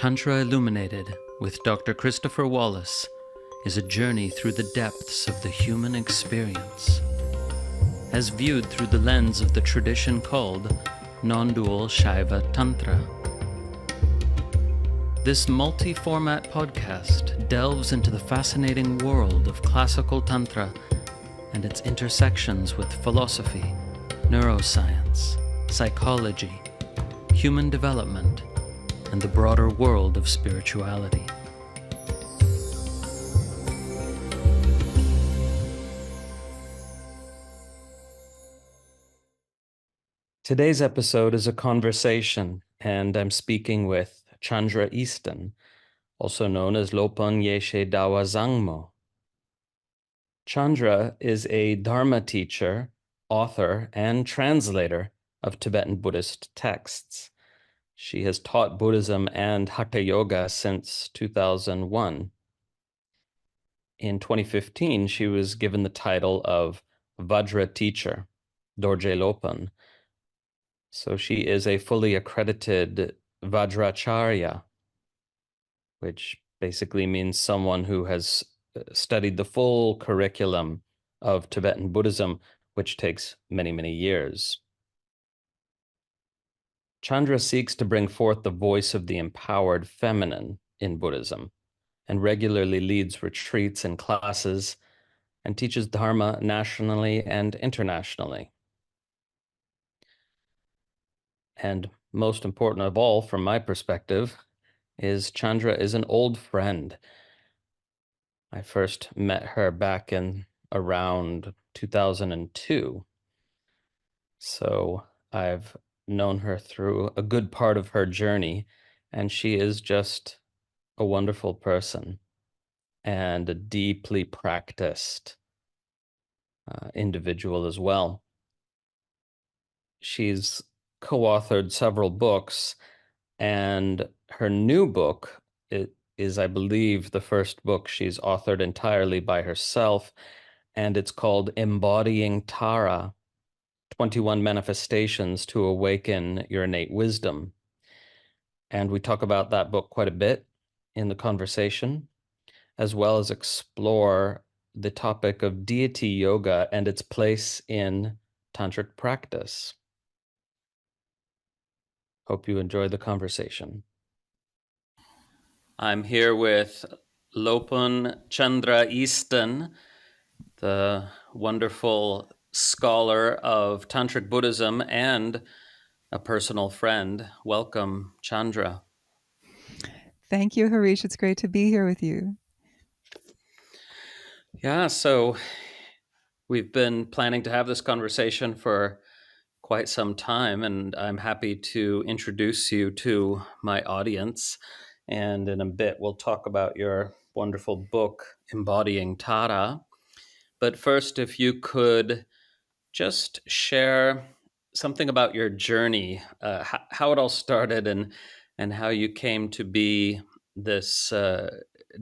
Tantra Illuminated with Dr. Christopher Wallace is a journey through the depths of the human experience, as viewed through the lens of the tradition called non-dual Shaiva Tantra. This multi-format podcast delves into the fascinating world of classical Tantra and its intersections with philosophy, neuroscience, psychology, human development, and the broader world of spirituality. Today's episode is a conversation, and I'm speaking with Chandra Easton, also known as Lopön Yeshe Dawa Zangmo. Chandra is a Dharma teacher, author, and translator of Tibetan Buddhist texts. She has taught Buddhism and Hatha Yoga since 2001. In 2015, she was given the title of Vajra Teacher, Dorje Lopön. So she is a fully accredited Vajrāchārya, which basically means someone who has studied the full curriculum of Tibetan Buddhism, which takes many, many years. Chandra seeks to bring forth the voice of the empowered feminine in Buddhism and regularly leads retreats and classes and teaches Dharma nationally and internationally. And most important of all, from my perspective, is Chandra is an old friend. I first met her back in around 2002. So I've known her through a good part of her journey, and she is just a wonderful person and a deeply practiced individual as well. She's co-authored several books, and her new book is, I believe, the first book she's authored entirely by herself, and it's called Embodying Tara, 21 Manifestations to Awaken Your Innate Wisdom. And we talk about that book quite a bit in the conversation, as well as explore the topic of deity yoga and its place in tantric practice. Hope you enjoy the conversation. I'm here with Lopön Chandra Easton, the wonderful scholar of Tantric Buddhism and a personal friend. Welcome, Chandra. Thank you, Harish. It's great to be here with you. Yeah, so we've been planning to have this conversation for quite some time, and I'm happy to introduce you to my audience. And in a bit, we'll talk about your wonderful book, Embodying Tara. But first, if you could just share something about your journey, how it all started and how you came to be this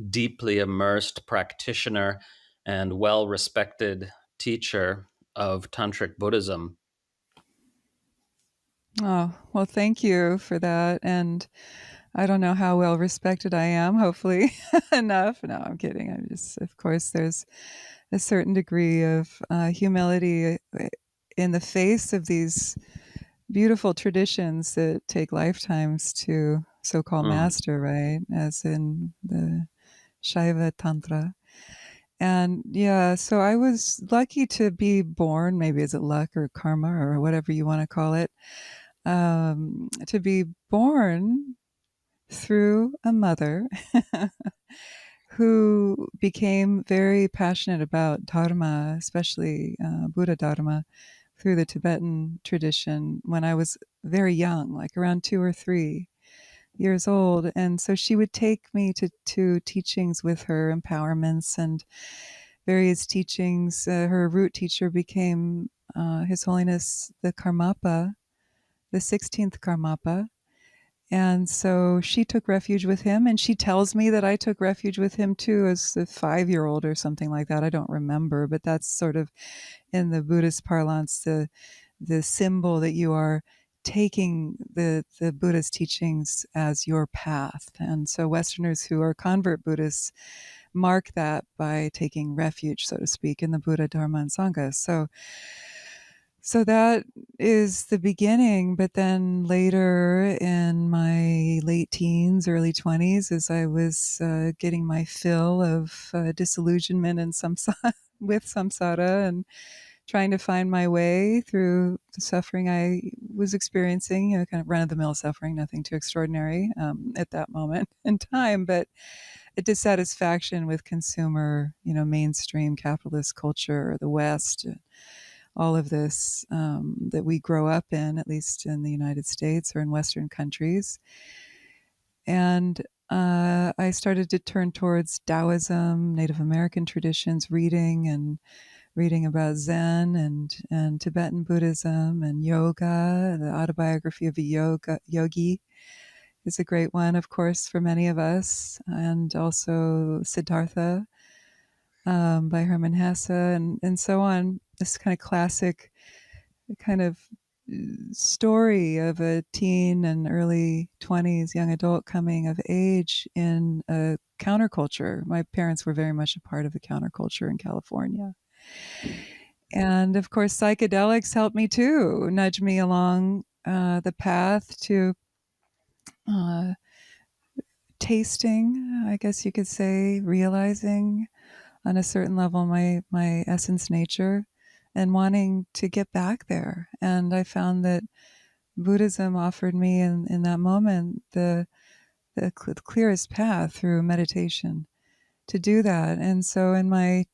deeply immersed practitioner and well-respected teacher of Tantric Buddhism. Oh, well, thank you for that. And I don't know how well respected I am, hopefully enough. No, I'm kidding. I'm just, of course, there's a certain degree of humility in the face of these beautiful traditions that take lifetimes to so-called master, right? As in the Shaiva Tantra. And yeah, so I was lucky to be born, maybe is it luck or karma or whatever you want to call it, to be born through a mother who became very passionate about Dharma, especially Buddha Dharma, through the Tibetan tradition when I was very young, like around 2 or 3 years old. And so she would take me to teachings with her, empowerments and various teachings. Her root teacher became His Holiness the Karmapa, the 16th Karmapa. And so she took refuge with him, and she tells me that I took refuge with him too as a 5-year-old or something like that. I don't remember, but that's sort of in the Buddhist parlance, the symbol that you are taking the Buddha's teachings as your path. And so Westerners who are convert Buddhists mark that by taking refuge, so to speak, in the Buddha, Dharma, and Sangha. So that is the beginning. But then later in my late teens, early 20s, as I was getting my fill of disillusionment and with samsara, and trying to find my way through the suffering I was experiencing, kind of run-of-the-mill suffering, nothing too extraordinary at that moment in time, but a dissatisfaction with consumer, mainstream capitalist culture, the West, all of this that we grow up in, at least in the United States or in Western countries. And I started to turn towards Taoism, Native American traditions, reading about Zen and Tibetan Buddhism and yoga. The autobiography of a yogi is a great one, of course, for many of us, and also Siddhartha by Hermann Hesse, and so on. This kind of classic kind of story of a teen and early 20s young adult coming of age in a counterculture. My parents were very much a part of the counterculture in California. And of course, psychedelics helped me too, nudge me along the path to tasting, I guess you could say, realizing on a certain level my essence nature and wanting to get back there. And I found that Buddhism offered me in that moment the clearest path through meditation to do that. And so in my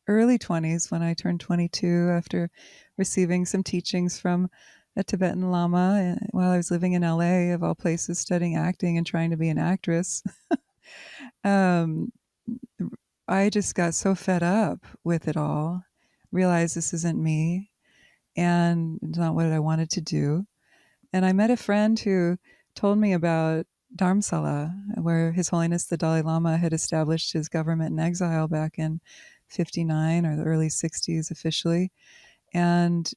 early 20s, when I turned 22, after receiving some teachings from a Tibetan Lama while I was living in LA, of all places, studying acting and trying to be an actress, um, I just got so fed up with it all, realized this isn't me and it's not what I wanted to do. And I met a friend who told me about Dharamsala, where His Holiness the Dalai Lama had established his government in exile back in 59 or the early 60s officially. And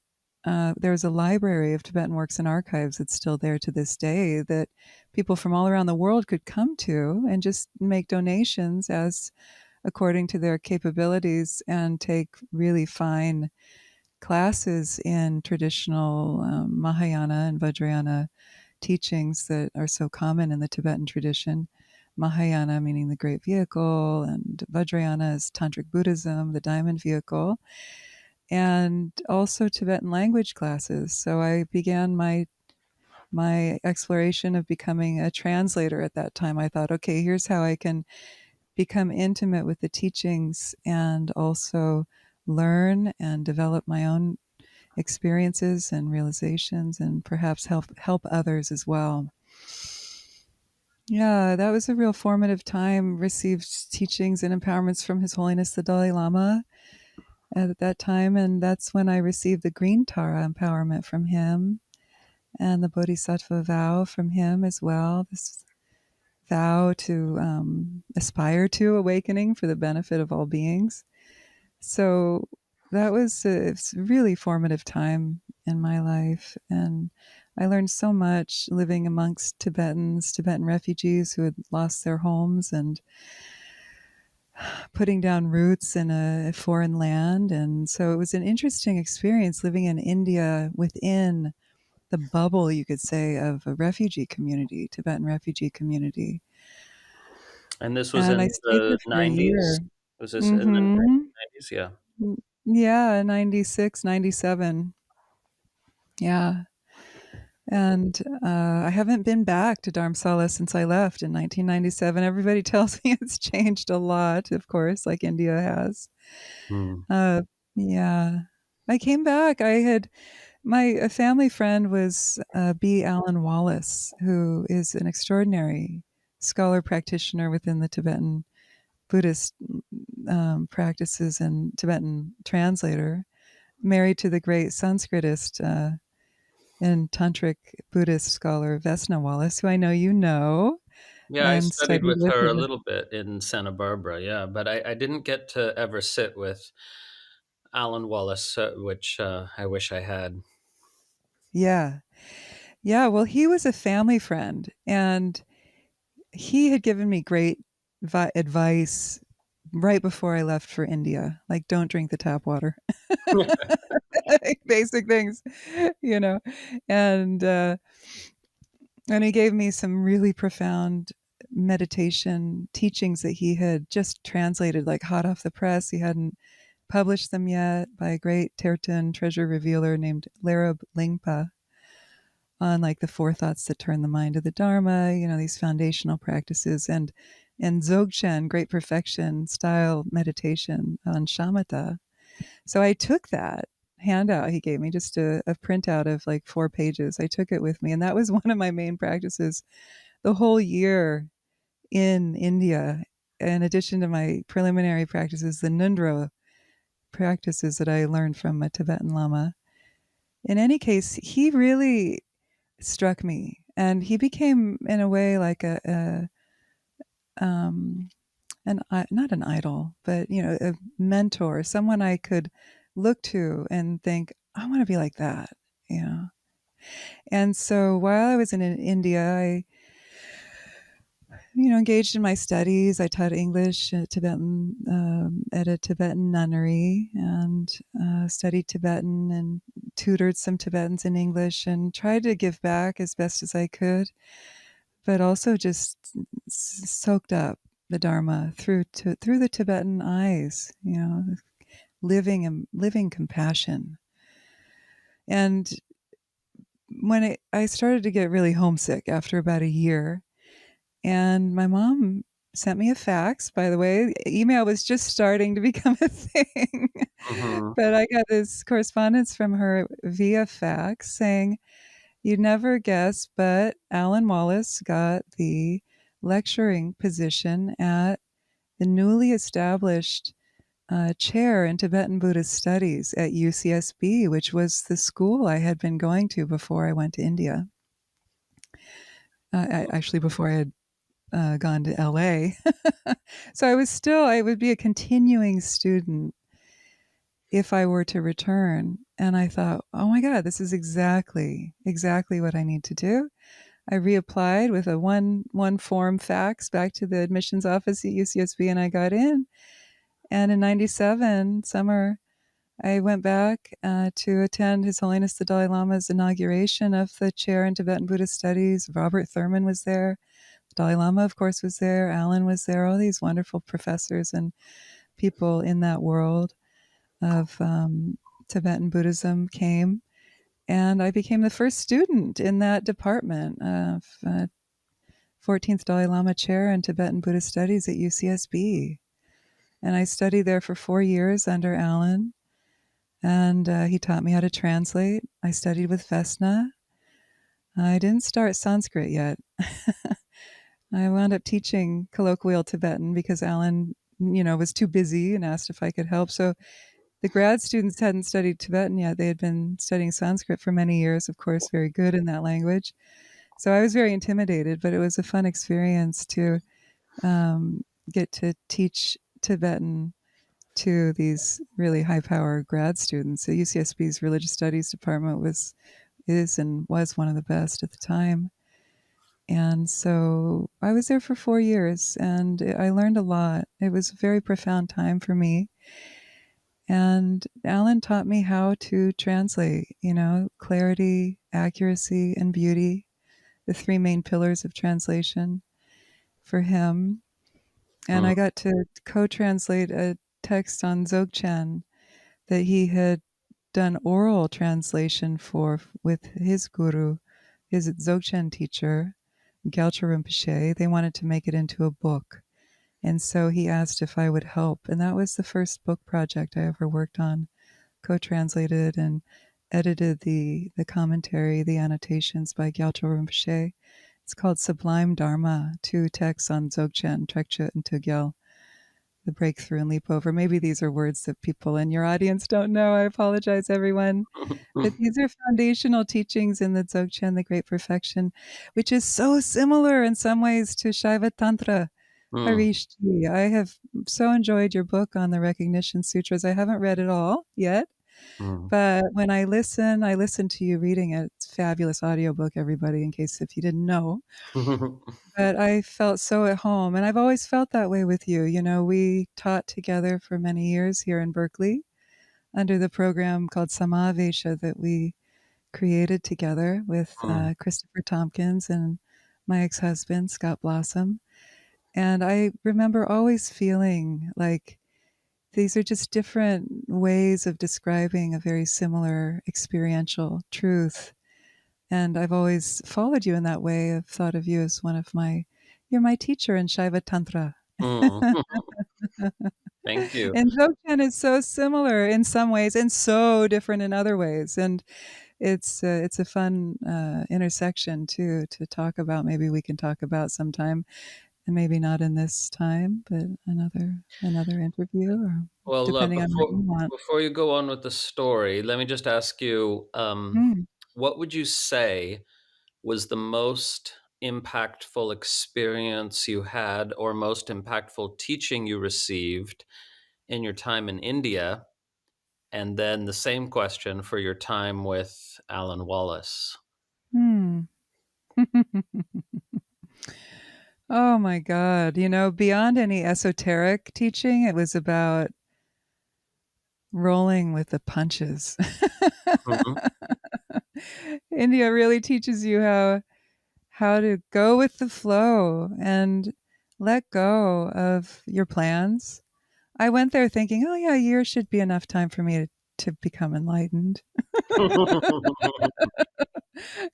there was a library of Tibetan works and archives that's still there to this day that people from all around the world could come to and just make donations as according to their capabilities and take really fine classes in traditional Mahayana and Vajrayana teachings that are so common in the Tibetan tradition. Mahayana meaning the great vehicle, and Vajrayana is tantric Buddhism, the diamond vehicle, and also Tibetan language classes. So I began my exploration of becoming a translator at that time. I thought, okay, here's how I can become intimate with the teachings and also learn and develop my own experiences and realizations and perhaps help others as well. Yeah, that was a real formative time. Received teachings and empowerments from His Holiness the Dalai Lama at that time, and that's when I received the green Tara empowerment from him and the Bodhisattva vow from him as well. This vow to aspire to awakening for the benefit of all beings. So that was a really formative time in my life. And I learned so much living amongst Tibetan refugees who had lost their homes and putting down roots in a foreign land. And so it was an interesting experience living in India within the bubble, you could say, of a refugee community, Tibetan refugee community. And this was And in I stayed there the for a 90s? year. Was this in the Mm-hmm. 90s? Yeah. Yeah, 96, 97. Yeah. And I haven't been back to Dharamsala since I left in 1997. Everybody tells me it's changed a lot, of course, like India has. Hmm. Uh, yeah. I came back. A family friend was B. Alan Wallace, who is an extraordinary scholar practitioner within the Tibetan Buddhist practices and Tibetan translator, married to the great Sanskritist and tantric Buddhist scholar Vesna Wallace, who I know you know Yeah, I and studied studied with with her a her. little bit in Santa Barbara, yeah, but I didn't get to ever sit with Alan Wallace, which I wish I had. Yeah. Yeah, well, he was a family friend, and he had given me great advice right before I left for India, like don't drink the tap water, basic things, you know, and uh, and he gave me some really profound meditation teachings that he had just translated, like hot off the press. He hadn't published them yet, by a great Tibetan treasure revealer named Lerab Lingpa, on like the four thoughts that turn the mind to the Dharma, you know, these foundational practices, and Dzogchen, great perfection style meditation on shamatha. So I took that handout he gave me, just a printout of like 4 pages. I took it with me, and that was one of my main practices the whole year in India. In addition to my preliminary practices, the Nundro practices that I learned from a Tibetan Lama. In any case, he really struck me, and he became, in a way, like um, not an idol, but you know, a mentor, someone I could look to and think, I want to be like that, you know. And so while I was in India, I, you know, engaged in my studies. I taught English Tibetan at a Tibetan nunnery, and studied Tibetan and tutored some Tibetans in English, and tried to give back as best as I could, but also just soaked up the Dharma through the Tibetan eyes, you know, living compassion. And when I started to get really homesick after about a year, and my mom sent me a fax. By the way, email was just starting to become a thing. Hmm. But I got this correspondence from her via fax saying, "You'd never guess, but Alan Wallace got the lecturing position at the newly established chair in Tibetan Buddhist studies at UCSB, which was the school I had been going to before I went to India. Actually, before I had gone to LA. So I would be a continuing student if I were to return. And I thought, oh my God, this is exactly what I need to do. I reapplied with a one form fax back to the admissions office at UCSB, and I got in. And in '97 summer, I went back to attend His Holiness the Dalai Lama's inauguration of the chair in Tibetan Buddhist Studies. Robert Thurman was there. The Dalai Lama, of course, was there. Alan was there. All these wonderful professors and people in that world of Tibetan Buddhism came. And I became the first student in that department of 14th Dalai Lama Chair in Tibetan Buddhist Studies at UCSB. And I studied there for 4 years under Alan. And he taught me how to translate. I studied with Vesna. I didn't start Sanskrit yet. I wound up teaching colloquial Tibetan because Alan, you know, was too busy and asked if I could help. So the grad students hadn't studied Tibetan yet. They had been studying Sanskrit for many years, of course, very good in that language. So I was very intimidated, but it was a fun experience to get to teach Tibetan to these really high power grad students. The UCSB's religious studies department was one of the best at the time. And so I was there for 4 years, and I learned a lot. It was a very profound time for me. And Alan taught me how to translate, you know, clarity, accuracy, and beauty, the three main pillars of translation for him. And I got to co-translate a text on Dzogchen that he had done oral translation for with his guru, his Dzogchen teacher, Gyaltsen Rinpoche. They wanted to make it into a book. And so he asked if I would help. And that was the first book project I ever worked on, co-translated and edited the commentary, the annotations by Gyaltsen Rinpoche. It's called Sublime Dharma, 2 texts on Dzogchen, Trekchut, and Tuggyal, the breakthrough and leap over. Maybe these are words that people in your audience don't know. I apologize, everyone. But these are foundational teachings in the Dzogchen, the Great Perfection, which is so similar in some ways to Shaiva Tantra. Harishji, I have so enjoyed your book on the Recognition Sutras. I haven't read it all yet, Mm. But when I listen to you reading it. It's a fabulous audiobook, everybody, in case if you didn't know. But I felt so at home, and I've always felt that way with you. You know, we taught together for many years here in Berkeley under the program called Samavesha that we created together with Mm. Christopher Tompkins and my ex-husband, Scott Blossom. And I remember always feeling like these are just different ways of describing a very similar experiential truth. And I've always followed you in that way. I've thought of you as you're my teacher in Shaiva Tantra. Mm. Thank you. And Dzogchen is so similar in some ways and so different in other ways. And it's a fun intersection to talk about. Maybe we can talk about sometime, and maybe not in this time, but another interview, or Well, depending on what you want. before you go on with the story, let me just ask you, Mm. what would you say was the most impactful experience you had, or most impactful teaching you received in your time in India? And then the same question for your time with Alan Wallace. Hmm. Oh my God. Beyond any esoteric teaching, it was about rolling with the punches. Mhm. India really teaches you how to go with the flow and let go of your plans. I went there thinking, oh yeah, a year should be enough time for me to become enlightened.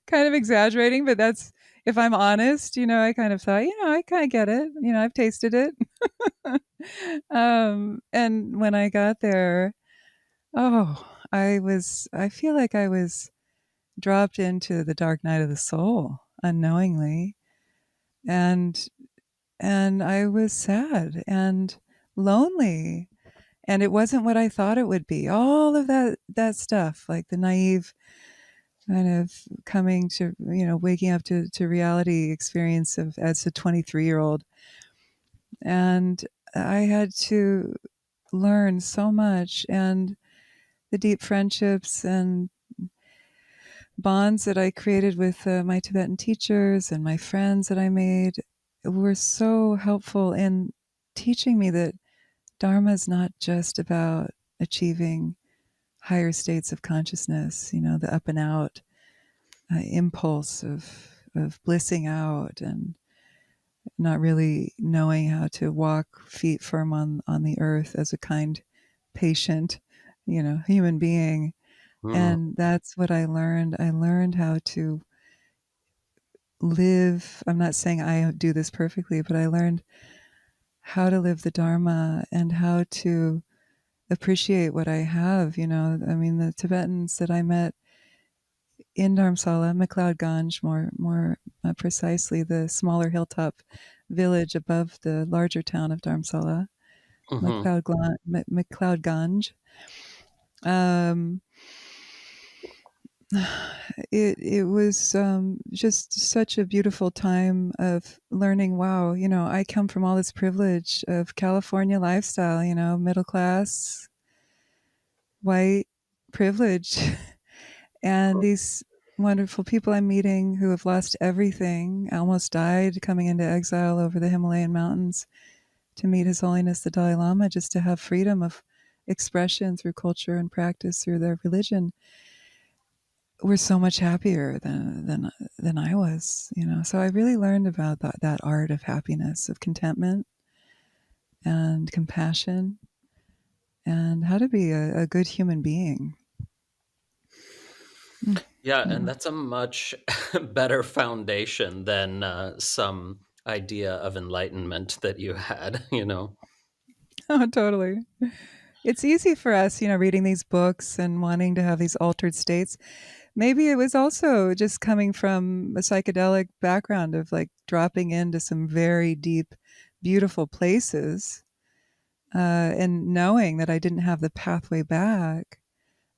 Kind of exaggerating, but that's, if I'm honest, I kind of thought, I kind of get it. I've tasted it. And when I got there, oh, I feel like I was dropped into the dark night of the soul unknowingly. And I was sad and lonely, and it wasn't what I thought it would be. All of that stuff, like the naive kind of coming to, waking up to reality experience of as a 23-year-old. And I had to learn so much, and the deep friendships and bonds that I created with my Tibetan teachers and my friends that I made were so helpful in teaching me that Dharma is not just about achieving higher states of consciousness, the up and out impulse of blissing out and not really knowing how to walk feet firm on the earth as a kind, patient, human being. Mm. And that's what I learned. I learned how to live. I'm not saying I do this perfectly, but I learned how to live the Dharma and how to appreciate what I have. I mean, the Tibetans that I met in Dharamsala, McLeod Ganj, more precisely, the smaller hilltop village above the larger town of Dharamsala, Mhm. McLeod Ganj. Um, it was just such a beautiful time of learning. Wow, I come from all this privilege of California lifestyle. Middle class, white privilege, and these wonderful people I'm meeting who have lost everything, almost died coming into exile over the Himalayan mountains to meet His Holiness the Dalai Lama, just to have freedom of expression through culture and practice through their religion. We're so much happier than I was. So I really learned about that art of happiness, of contentment and compassion, and how to be a good human being. Yeah, and Yeah. that's a much better foundation than some idea of enlightenment that you had. Oh, totally. It's easy for us, reading these books and wanting to have these altered states. Maybe it was also just coming from a psychedelic background of like dropping into some very deep, beautiful places, and knowing that I didn't have the pathway back.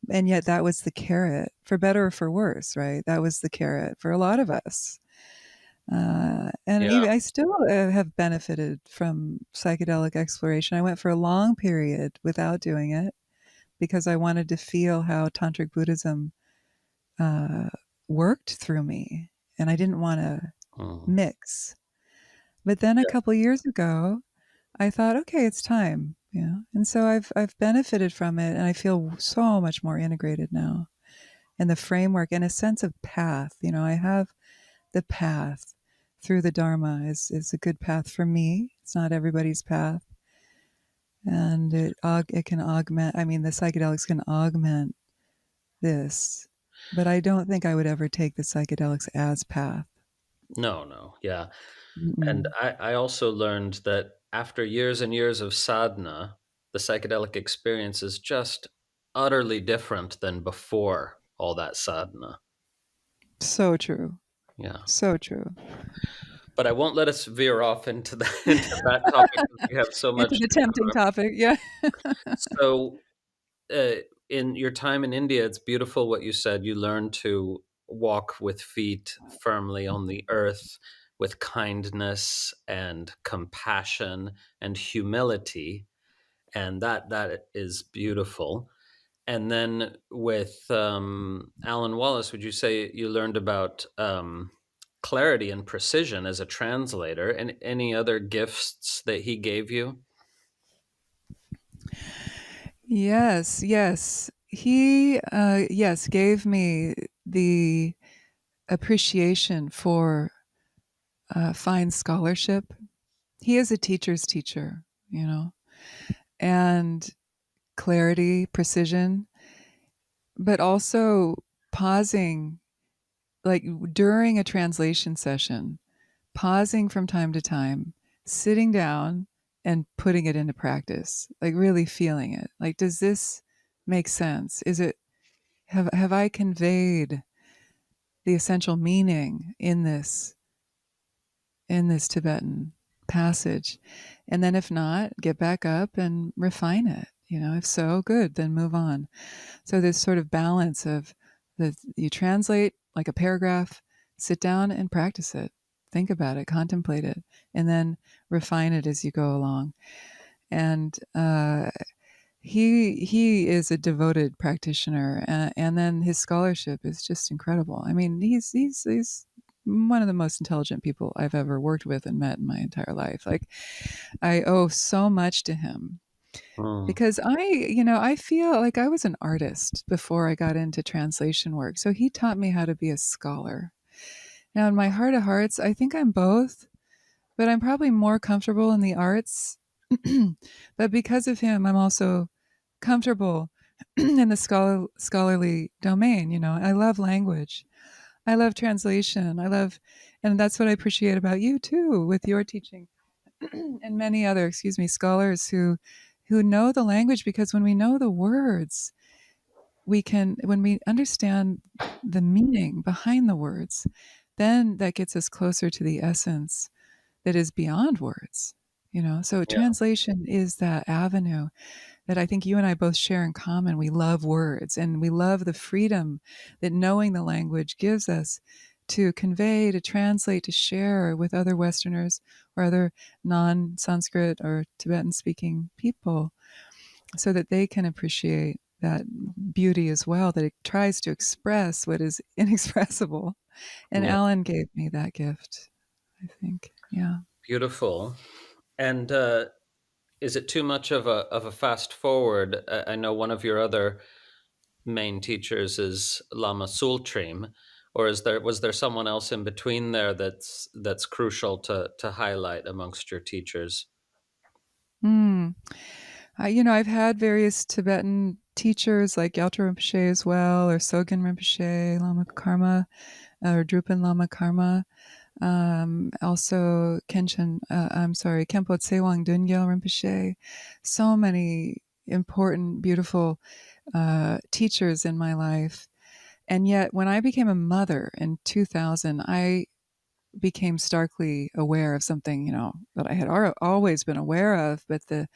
And yet that was the carrot, for better or for worse, right? That was the carrot for a lot of us. And Yeah. even I still have benefited from psychedelic exploration. I went for a long period without doing it, because I wanted to feel how tantric Buddhism uh, worked through me, and I didn't want to Mm. mix. But then a Yeah. couple years ago, I thought, okay, it's time, and so I've benefited from it, and I feel so much more integrated now, and the framework and a sense of path. I have the path through the Dharma is a good path for me. It's not everybody's path, and it can augment. I mean, the psychedelics can augment this, but I don't think I would ever take the psychedelics as path. No, no. Yeah. And Mm-mm. I also learned that after years and years of sadhana, the psychedelic experience is just utterly different than before all that sadhana. So true. Yeah. So true. But I won't let us veer off into into that topic because we have so Into much the to tempting cover. topic. Yeah. So, in your time in India, it's beautiful what you said. You learn to walk with feet firmly on the earth with kindness and compassion and humility, and that is beautiful. And then with Alan Wallace, would you say you learned about clarity and precision as a translator, and any other gifts that he gave you? Yes, yes. He, yes, gave me the appreciation for fine scholarship. He is a teacher's teacher, and clarity, precision, but also pausing, like during a translation session, pausing from time to time, sitting down and putting it into practice, like really feeling it. Like, does this make sense? Is it, have I conveyed the essential meaning in this Tibetan passage? And then if not, get back up and refine it. If so, good, then move on. So this sort of balance of you translate like a paragraph, sit down and practice it, think about it, contemplate it, and then refine it as you go along. And he is a devoted practitioner, and then his scholarship is just incredible. I mean, he's one of the most intelligent people I've ever worked with and met in my entire life. Like, I owe so much to him Mm, because I feel like I was an artist before I got into translation work. So he taught me how to be a scholar. Now, in my heart of hearts, I think I'm both, but I'm probably more comfortable in the arts. But because of him, I'm also comfortable in the scholarly domain. I love language. I love translation. And that's what I appreciate about you too, with your teaching and many other, scholars who know the language, because when we know the words, when we understand the meaning behind the words, then that gets us closer to the essence that is beyond words. So yeah, translation is that avenue that I think you and I both share in common. We love words, and we love the freedom that knowing the language gives us to convey, to translate, to share with other Westerners or other non Sanskrit or Tibetan speaking people, so that they can appreciate that beauty as well, that it tries to express what is inexpressible. And yeah, Alan gave me that gift, I think. Yeah. beautiful. And is it too much of a fast forward? I know one of your other main teachers is Lama Tsultrim, or was there someone else in between there that's crucial to highlight amongst your teachers? Mm. I've had various Tibetan teachers like Gyaltsen Rinpoche as well, or Sogen Rinpoche, Lama Karma, or Drupal Lama Karma. Also Khenpo Tsewang Dungel Rinpoche. So many important, beautiful teachers in my life. And yet, when I became a mother in 2000, I became starkly aware of something, that I had always been aware of, but the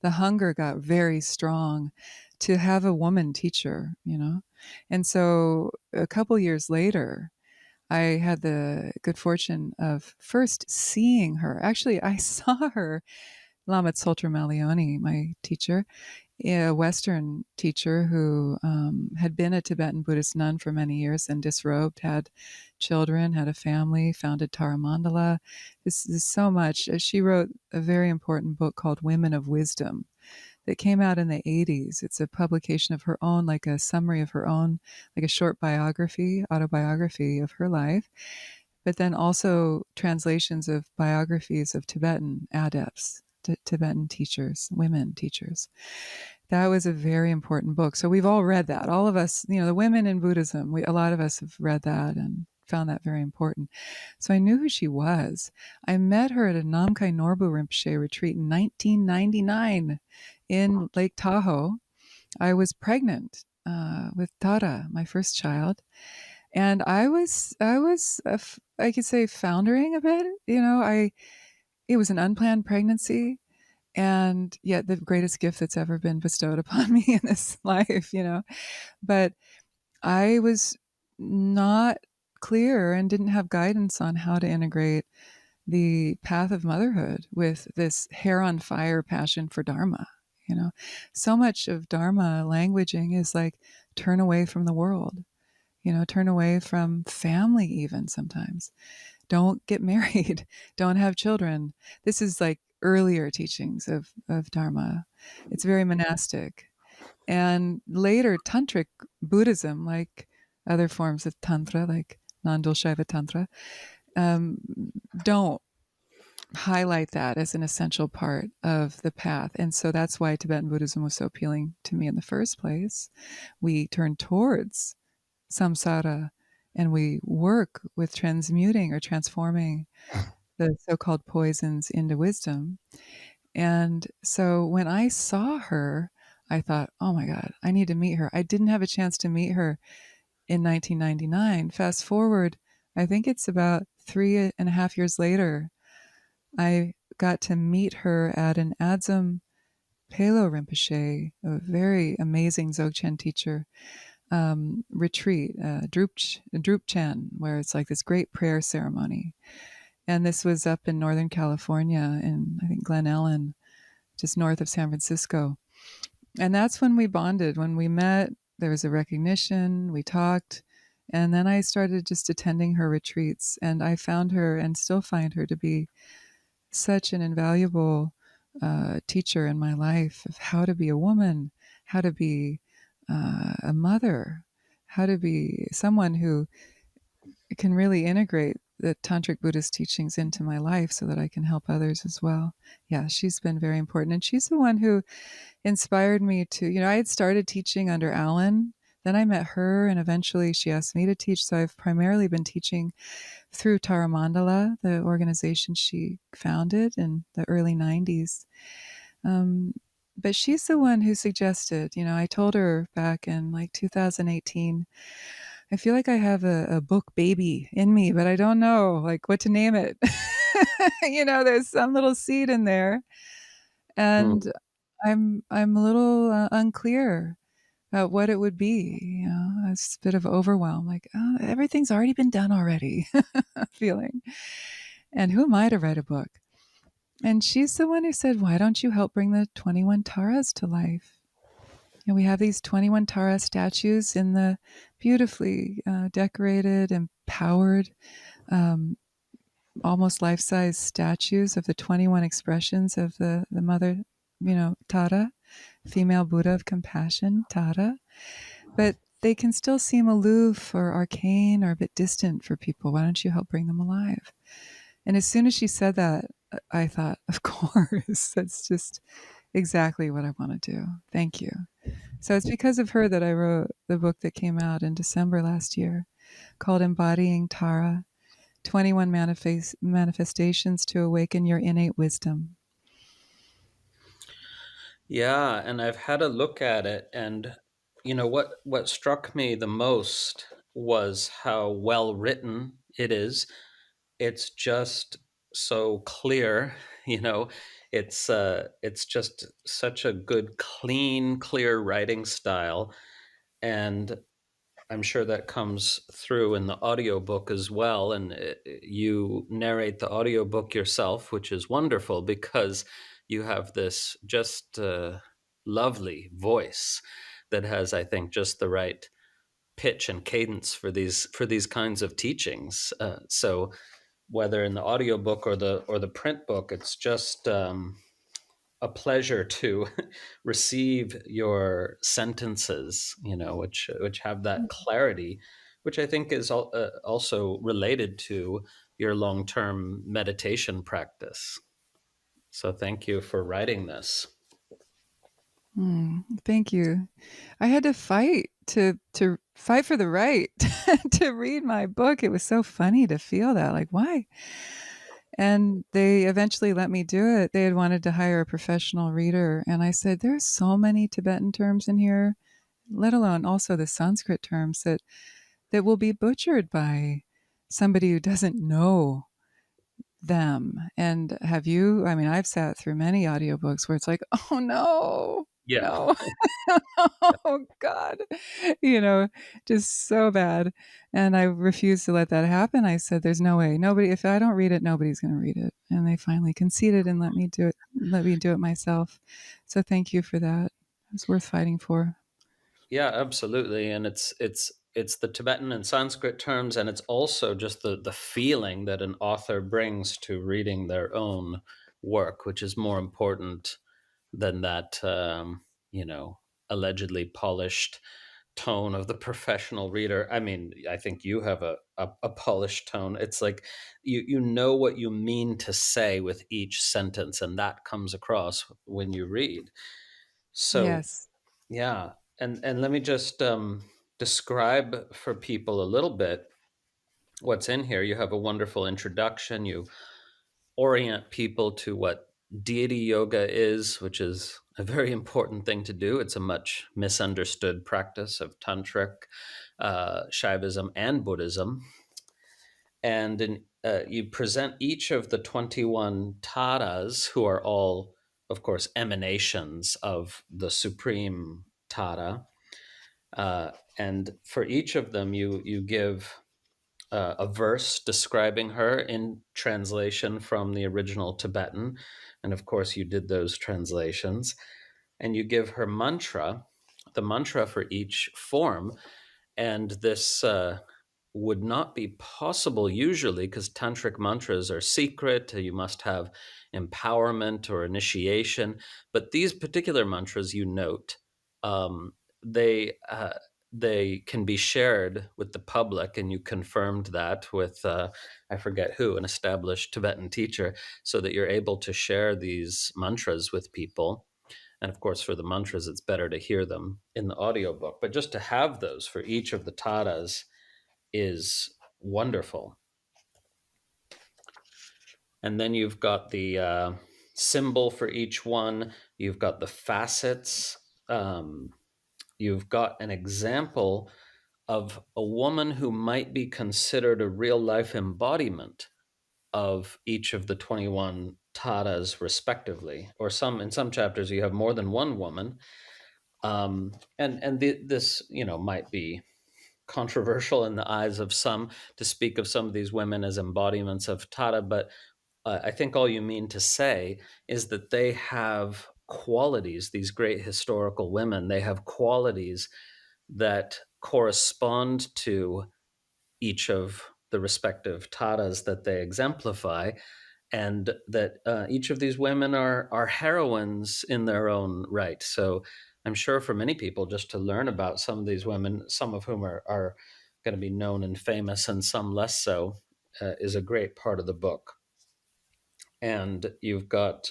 hunger got very strong to have a woman teacher. And so a couple years later, I had the good fortune of first seeing her. Actually, I saw her, Lama Tsultrim Allione, my teacher, a Western teacher who had been a Tibetan Buddhist nun for many years and disrobed, had children, had a family, founded Tara Mandala. This is so much. She wrote a very important book called Women of Wisdom that came out in the 80s. It's a publication of her own, like a summary of her own, like a short biography, autobiography of her life, but then also translations of biographies of Tibetan adepts, Tibetan teachers, women teachers. That was a very important book. So we've all read that. All of us, the women in Buddhism, a lot of us have read that and found that very important. So I knew who she was. I met her at a Namkhai Norbu Rinpoche retreat in 1999 in Lake Tahoe. I was pregnant with Tārā, my first child, and I could say foundering a bit. It was an unplanned pregnancy, and yet the greatest gift that's ever been bestowed upon me in this life. But I was not clear and didn't have guidance on how to integrate the path of motherhood with this hair on fire passion for Dharma. So much of Dharma languaging is like turn away from the world, turn away from family, even sometimes. Don't get married, don't have children. This is like earlier teachings of Dharma. It's very monastic. And later, tantric Buddhism, like other forms of tantra, like non-dual tantra, don't highlight that as an essential part of the path. And so that's why Tibetan Buddhism was so appealing to me in the first place. We turn towards samsara and we work with transmuting or transforming the so-called poisons into wisdom. And so when I saw her, I thought, oh my God, I need to meet her. I didn't have a chance to meet her in 1999. Fast forward, I think it's about 3.5 years later, I got to meet her at an Adzam Pelo Rinpoche, a very amazing Dzogchen teacher, retreat, Drupchen, where it's like this great prayer ceremony. And this was up in Northern California, in I think Glen Ellen, just north of San Francisco. And that's when we bonded. When we met, there was a recognition, we talked, and then I started just attending her retreats. And I found her and still find her to be such an invaluable teacher in my life of how to be a woman, how to be a mother, how to be someone who can really integrate the tantric Buddhist teachings into my life so that I can help others as well. Yeah, she's been very important. And she's the one who inspired me to, I had started teaching under Allione. Then I met her, and eventually she asked me to teach. So I've primarily been teaching through Tara Mandala, the organization she founded in the early 90s. But she's the one who suggested, I told her back in like 2018, I feel like I have a book baby in me, but I don't know like what to name it. There's some little seed in there, and I'm a little unclear about what it would be. It's a bit of overwhelm, like, oh, everything's already been done already feeling. And who am I to write a book? And she's the one who said, why don't you help bring the 21 Tārās to life? We have these 21 Tārā statues in the beautifully decorated, empowered, almost life-size statues of the 21 expressions of the mother, Tara, female Buddha of compassion, Tara. But they can still seem aloof or arcane or a bit distant for people. Why don't you help bring them alive? And as soon as she said that, I thought, of course, that's just exactly what I want to do. Thank you. So it's because of her that I wrote the book that came out in December last year called Embodying Tara, 21 Manifestations to Awaken Your Innate Wisdom. Yeah, and I've had a look at it, and what struck me the most was how well written it is. It's just so clear, it's just such a good, clear writing style, and I'm sure that comes through in the audiobook as well. And you narrate the audiobook yourself, which is wonderful because you have this just lovely voice that has, I think, just the right pitch and cadence for these kinds of teachings. So whether in the audiobook or the print book, it's just a pleasure to receive your sentences, which have that clarity, which I think is also related to your long-term meditation practice. So thank you for writing this. Thank you. I had to fight to fight for the right to read my book. It was so funny to feel that, like, why? And they eventually let me do it. They had wanted to hire a professional reader, and I said, "There's so many Tibetan terms in here, let alone also the Sanskrit terms that will be butchered by somebody who doesn't know them." And have you? I mean, I've sat through many audiobooks where it's like, "Oh no, Yeah. no." Oh God, just so bad. And I refused to let that happen. I said, "There's no way. Nobody. If I don't read it, nobody's going to read it." And they finally conceded and let me do it. Let me do it myself. So thank you for that. It's worth fighting for. Yeah, absolutely. And it's the Tibetan and Sanskrit terms, and it's also just the feeling that an author brings to reading their own work, which is more important than that allegedly polished tone of the professional reader. I mean, I think you have a polished tone. It's like you know what you mean to say with each sentence, and that comes across when you read. So Yes. yeah, and let me just describe for people a little bit what's in here. You have a wonderful introduction. You orient people to what deity yoga is, which is a very important thing to do. It's a much misunderstood practice of tantric, Shaivism, and Buddhism. And you present each of the 21 Tārās, who are all, of course, emanations of the supreme Tara. And for each of them, you give a verse describing her in translation from the original Tibetan. And of course, you did those translations. And you give her mantra, the mantra for each form. And this would not be possible usually because tantric mantras are secret. You must have empowerment or initiation. But these particular mantras, you note, um, they they can be shared with the public, and you confirmed that with I forget who, an established Tibetan teacher, so that you're able to share these mantras with people. And of course, for the mantras, it's better to hear them in the audiobook. But just to have those for each of the Tārās is wonderful. And then you've got the symbol for each one. You've got the facets. You've got an example of a woman who might be considered a real life embodiment of each of the 21 Tārās respectively. Or in some chapters, you have more than one woman. This, might be controversial in the eyes of some to speak of some of these women as embodiments of Tara, but I think all you mean to say is that they have qualities, these great historical women, they have qualities that correspond to each of the respective Taras that they exemplify, and that each of these women are heroines in their own right. So I'm sure for many people, just to learn about some of these women, some of whom are going to be known and famous and some less so, is a great part of the book. And you've got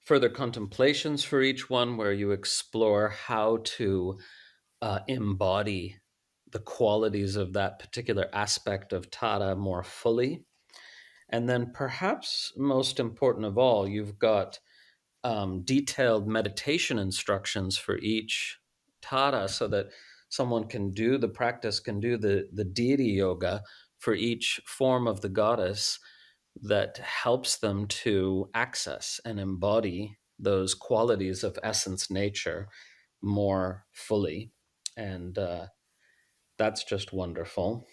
further contemplations for each one where you explore how to embody the qualities of that particular aspect of Tara more fully. And then perhaps most important of all, you've got detailed meditation instructions for each Tara so that someone can do the practice, can do the deity yoga for each form of the goddess that helps them to access and embody those qualities of essence nature more fully. And that's just wonderful.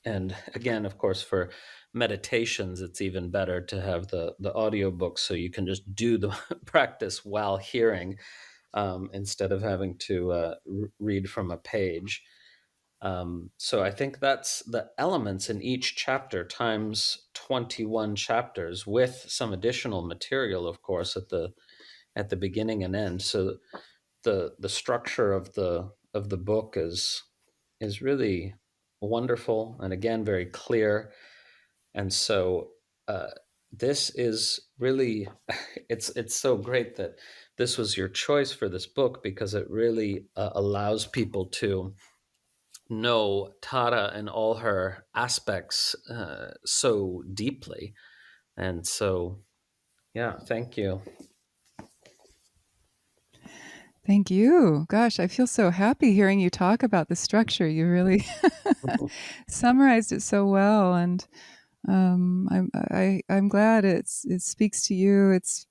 And again, of course, for meditations, it's even better to have the audiobook so you can just do the practice while hearing instead of having to read from a page. So I think that's the elements in each chapter times 21 chapters with some additional material, of course, at the beginning and end. So the structure of the book is really wonderful, and again very clear. And so this is really it's so great that this was your choice for this book, because it really allows people to know Tara and all her aspects so deeply. And so, yeah, thank you. Thank you. Gosh, I feel so happy hearing you talk about the structure. You really summarized it so well, and I'm glad it speaks to you. It's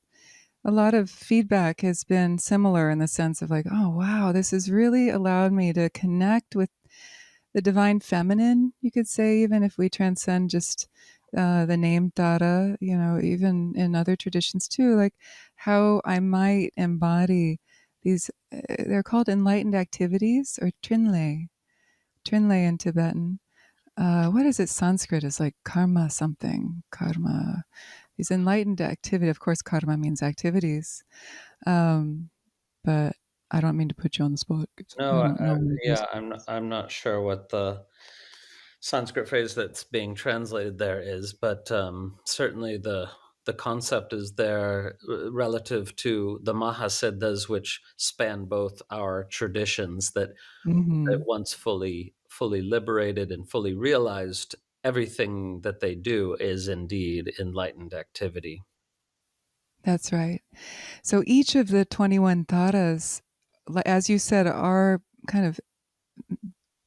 a lot of feedback has been similar in the sense of like, oh wow, this has really allowed me to connect with the divine feminine. You could say, even if we transcend just the name Tara, you know, even in other traditions too, like how I might embody these. They're called enlightened activities, or trinle in Tibetan. What is it? Sanskrit is like karma something. Karma. These enlightened activity. Of course, karma means activities. But I don't mean to put you on the spot. No, I don't know what it is. yeah, I'm not sure what the Sanskrit phrase that's being translated there is, but certainly the concept is there relative to the Mahasiddhas, which span both our traditions, that Mm-hmm. once fully liberated and fully realized, everything that they do is indeed enlightened activity. That's right. So each of the 21 Tārās, as you said, are kind of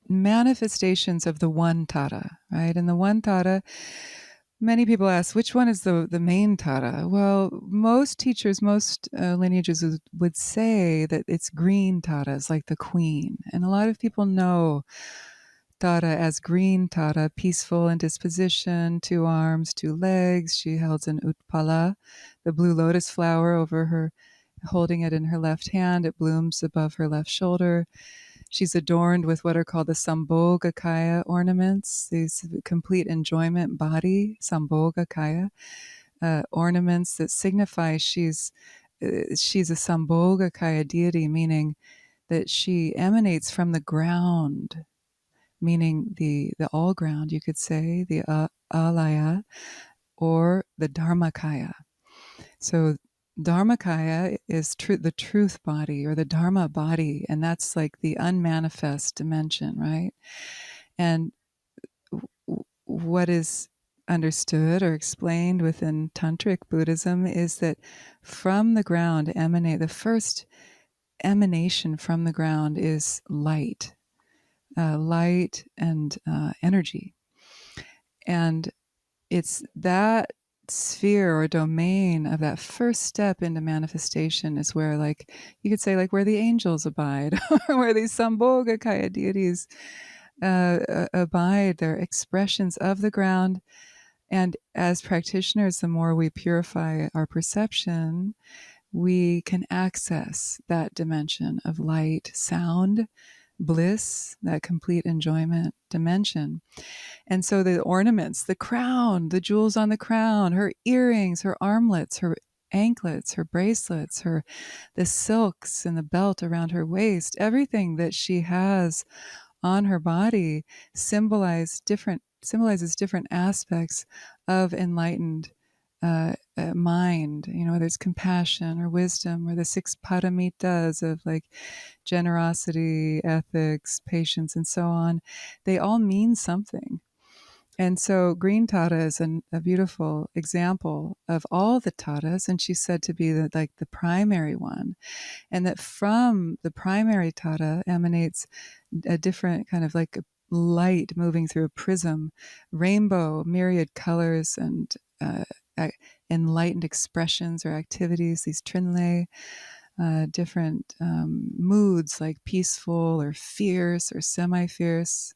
manifestations of the one Tara, right? And the one Tara, many people ask, which one is the main Tara? Well, most teachers, most lineages would say that it's green Tara is like the queen. And a lot of people know Tara as green Tara, peaceful in disposition, 2 arms, 2 legs. She holds an utpala, the blue lotus flower, over her, holding it in her left hand. It blooms above her left shoulder. She's adorned with what are called the Sambhogakaya ornaments, these complete enjoyment body, Sambhogakaya, ornaments that signify she's a Sambhogakaya deity, meaning that she emanates from the ground, meaning the all ground, you could say, the alaya, or the Dharmakaya. So Dharmakaya is the truth body, or the Dharma body, and that's like the unmanifest dimension, right? And what is understood or explained within tantric Buddhism is that from the ground the first emanation from the ground is light, light and energy. And it's that sphere or domain of that first step into manifestation is where, like, you could say, like, where the angels abide, or where these Sambhogakaya deities abide. They're expressions of the ground. And as practitioners, the more we purify our perception, we can access that dimension of light, sound, bliss, that complete enjoyment dimension. And so the ornaments, the crown, the jewels on the crown, her earrings, her armlets, her anklets, her bracelets, the silks and the belt around her waist, everything that she has on her body symbolizes different aspects of enlightened mind. You know, whether it's compassion or wisdom, or the 6 paramitas of like generosity, ethics, patience, and so on. They all mean something. And so Green Tara is a beautiful example of all the Taras, and she's said to be the primary one, and that from the primary Tara emanates a different kind of like a light moving through a prism, rainbow, myriad colors, and enlightened expressions or activities, these trinle, different moods like peaceful or fierce or semi-fierce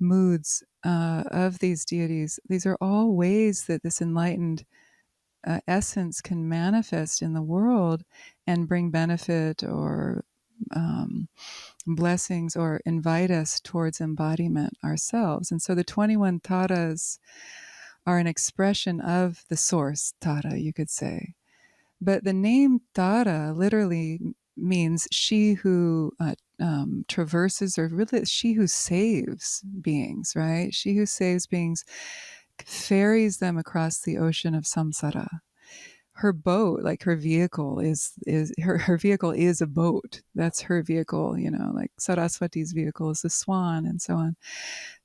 moods of these deities. These are all ways that this enlightened essence can manifest in the world and bring benefit or blessings or invite us towards embodiment ourselves. And so the 21 Tāras are an expression of the source, Tara, you could say. But the name Tara literally means she who traverses, or really she who saves beings, right? She who saves beings, ferries them across the ocean of samsara. Her boat, like her vehicle, is her vehicle is a boat. That's her vehicle, like Saraswati's vehicle is the swan, and so on.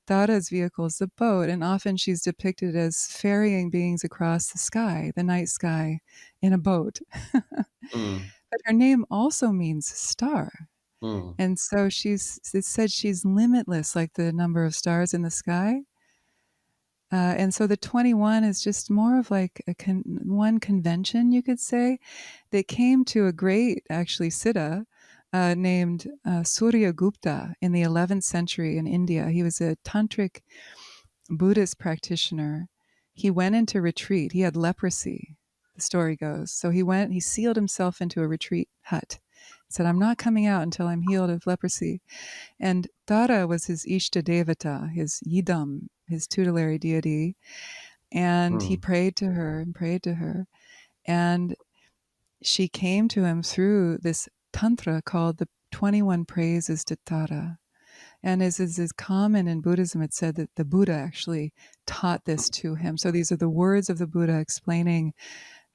Tara's vehicle is the boat, and often she's depicted as ferrying beings across the sky, the night sky, in a boat. But her name also means star. And so it said she's limitless, like the number of stars in the sky. And so the 21 is just more of like one convention, you could say, that came to a great, actually, Siddha named Surya Gupta in the 11th century in India. He was a tantric Buddhist practitioner. He went into retreat. He had leprosy, the story goes. So he sealed himself into a retreat hut. He said, I'm not coming out until I'm healed of leprosy. And Tara was his Ishta Devata, his Yidam, his tutelary deity. And he prayed to her and prayed to her. And she came to him through this tantra called the 21 Praises to Tara. And as is common in Buddhism, it's said that the Buddha actually taught this to him. So these are the words of the Buddha explaining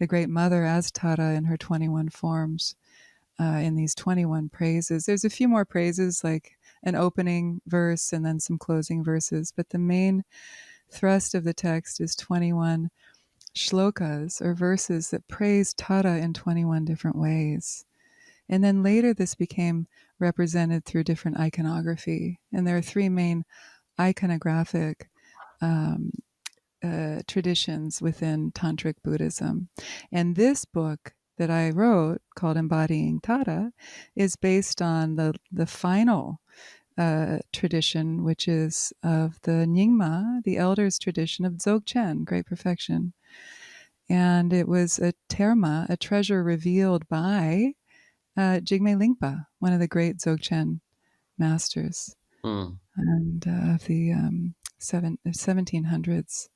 the Great Mother as Tara in her 21 forms. In these 21 praises. There's a few more praises, like an opening verse and then some closing verses, but the main thrust of the text is 21 shlokas, or verses that praise Tara in 21 different ways. And then later this became represented through different iconography. And there are three main iconographic traditions within Tantric Buddhism. And this book that I wrote, called Embodying Tara, is based on the final tradition, which is of the Nyingma, the elders' tradition of Dzogchen, Great Perfection. And it was a terma, a treasure revealed by Jigme Lingpa, one of the great Dzogchen masters, and of the 1700s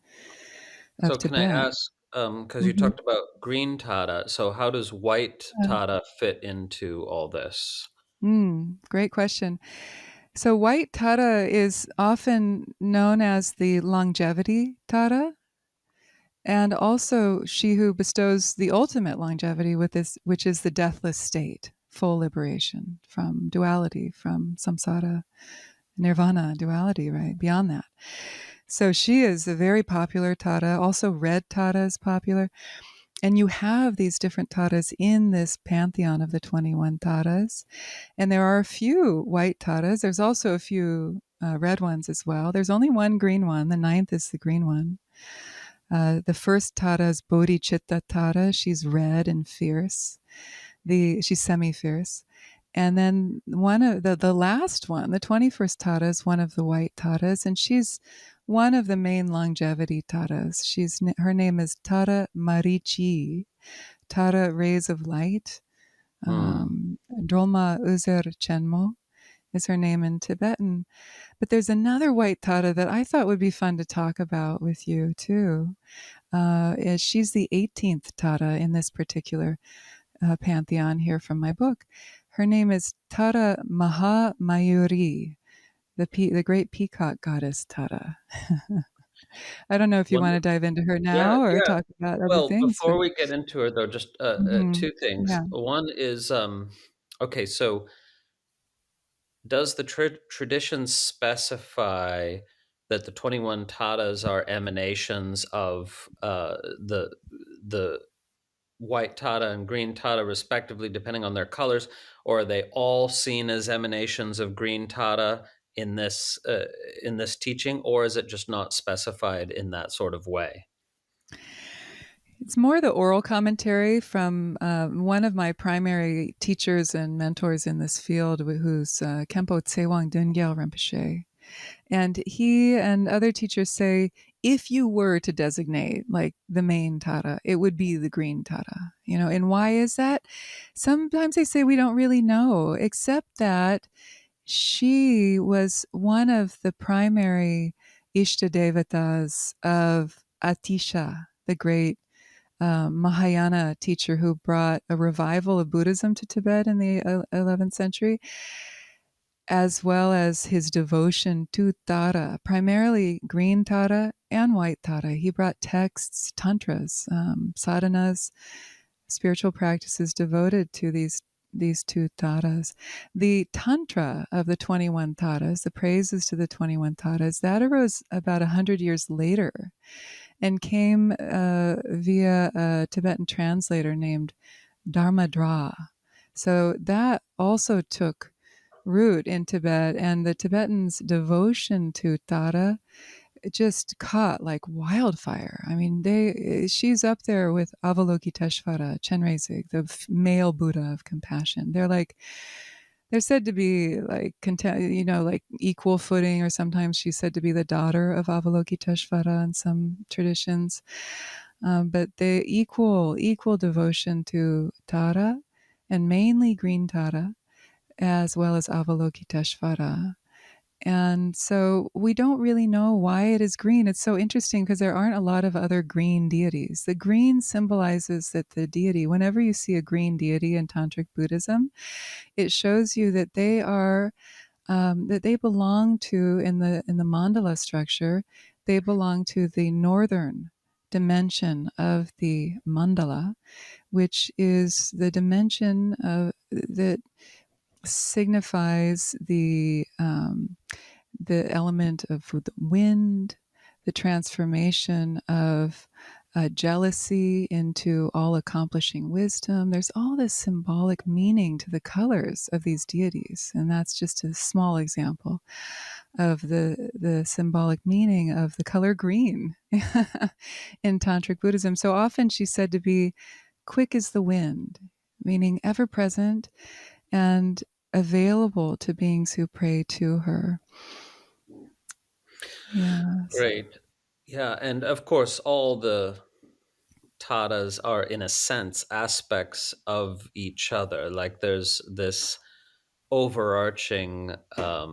of So can I Tibet. ask, because you talked about green Tara, so how does white Tara fit into all this? Great question. So white Tara is often known as the longevity Tara, and also she who bestows the ultimate longevity with this, which is the deathless state, full liberation from duality, from samsara, nirvana, duality, right? Beyond that. So she is a very popular Tara. Also red Tara is popular. And you have these different Taras in this pantheon of the 21 Taras. And there are a few white Taras. There's also a few red ones as well. There's only one green one. The 9th is the green one. The first Tara is Bodhicitta Tara. She's red and fierce. She's semi-fierce. And then one of the last one, the 21st Tara, is one of the white Taras, and she's one of the main longevity Taras. Her name is Tara Marichi, Tara rays of light. Drolma Uzer Chenmo is her name in Tibetan. But there's another white Tara that I thought would be fun to talk about with you too. She's the 18th Tara in this particular pantheon here from my book. Her name is Tara Maha Mayuri, the great peacock goddess Tara. I don't know if you want to dive into her now or talk about other Well, things. before we get into her, though, just two things. Yeah. One is, okay, so does the tradition specify that the 21 Taras are emanations of the white Tara and green Tara, respectively, depending on their colors, or are they all seen as emanations of green Tara in this teaching, or is it just not specified in that sort of way? It's more the oral commentary from one of my primary teachers and mentors in this field, who's Khenpo Tsewang Dungyal Rinpoche. And he and other teachers say, if you were to designate like the main Tara, it would be the green Tara, and why is that? Sometimes they say we don't really know, except that she was one of the primary Ishtadevatas of Atisha, the great Mahayana teacher who brought a revival of Buddhism to Tibet in the 11th century, as well as his devotion to Tara, primarily green Tara and white Tara. He brought texts, tantras, sadhanas, spiritual practices devoted to these two Taras. The Tantra of the 21 Taras, the praises to the 21 Taras, that arose about 100 years later and came via a Tibetan translator named Dharma. So that also took root in Tibet, and the Tibetans' devotion to Tara just caught like wildfire. I mean, she's up there with Avalokiteshvara, Chenrezig, the male Buddha of compassion. They're said to be like like equal footing, or sometimes she's said to be the daughter of Avalokiteshvara in some traditions. But the equal devotion to Tara, and mainly green Tara, as well as Avalokiteshvara. And so we don't really know why it is green. It's so interesting because there aren't a lot of other green deities. The green symbolizes that the deity, whenever you see a green deity in Tantric Buddhism, it shows you that they are that they belong to, in the mandala structure, they belong to the northern dimension of the mandala, which is the dimension that signifies the element of the wind, the transformation of jealousy into all-accomplishing wisdom. There's all this symbolic meaning to the colors of these deities, and that's just a small example of the symbolic meaning of the color green in Tantric Buddhism. So often she's said to be quick as the wind, meaning ever present and available to beings who pray to her. Yes. Great. Yeah, and of course, all the taras are, in a sense, aspects of each other. Like there's this overarching, I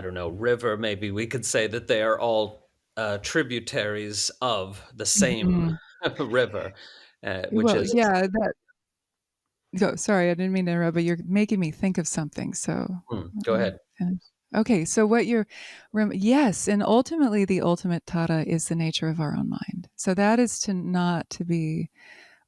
don't know, river. Maybe we could say that they are all tributaries of the same Mhm. river, which Well, is. yeah, sorry, I didn't mean to interrupt, but you're making me think of something. So, Go ahead. finish. Okay, so what yes, and ultimately the ultimate Tara is the nature of our own mind. So that is not to be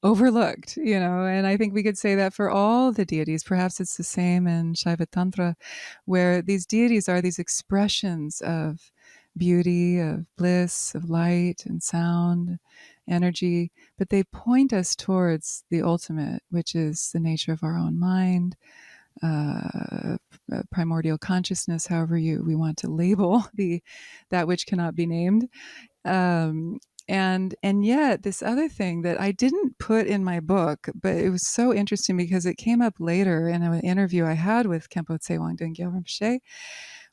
overlooked, and I think we could say that for all the deities. Perhaps it's the same in Shaiva Tantra, where these deities are these expressions of beauty, of bliss, of light and sound, energy, but they point us towards the ultimate, which is the nature of our own mind, uh, primordial consciousness, however we want to label that which cannot be named. Um, and yet this other thing that I didn't put in my book, but it was so interesting because it came up later in an interview I had with Khenpo Tsewang Denggyal Rinpoche,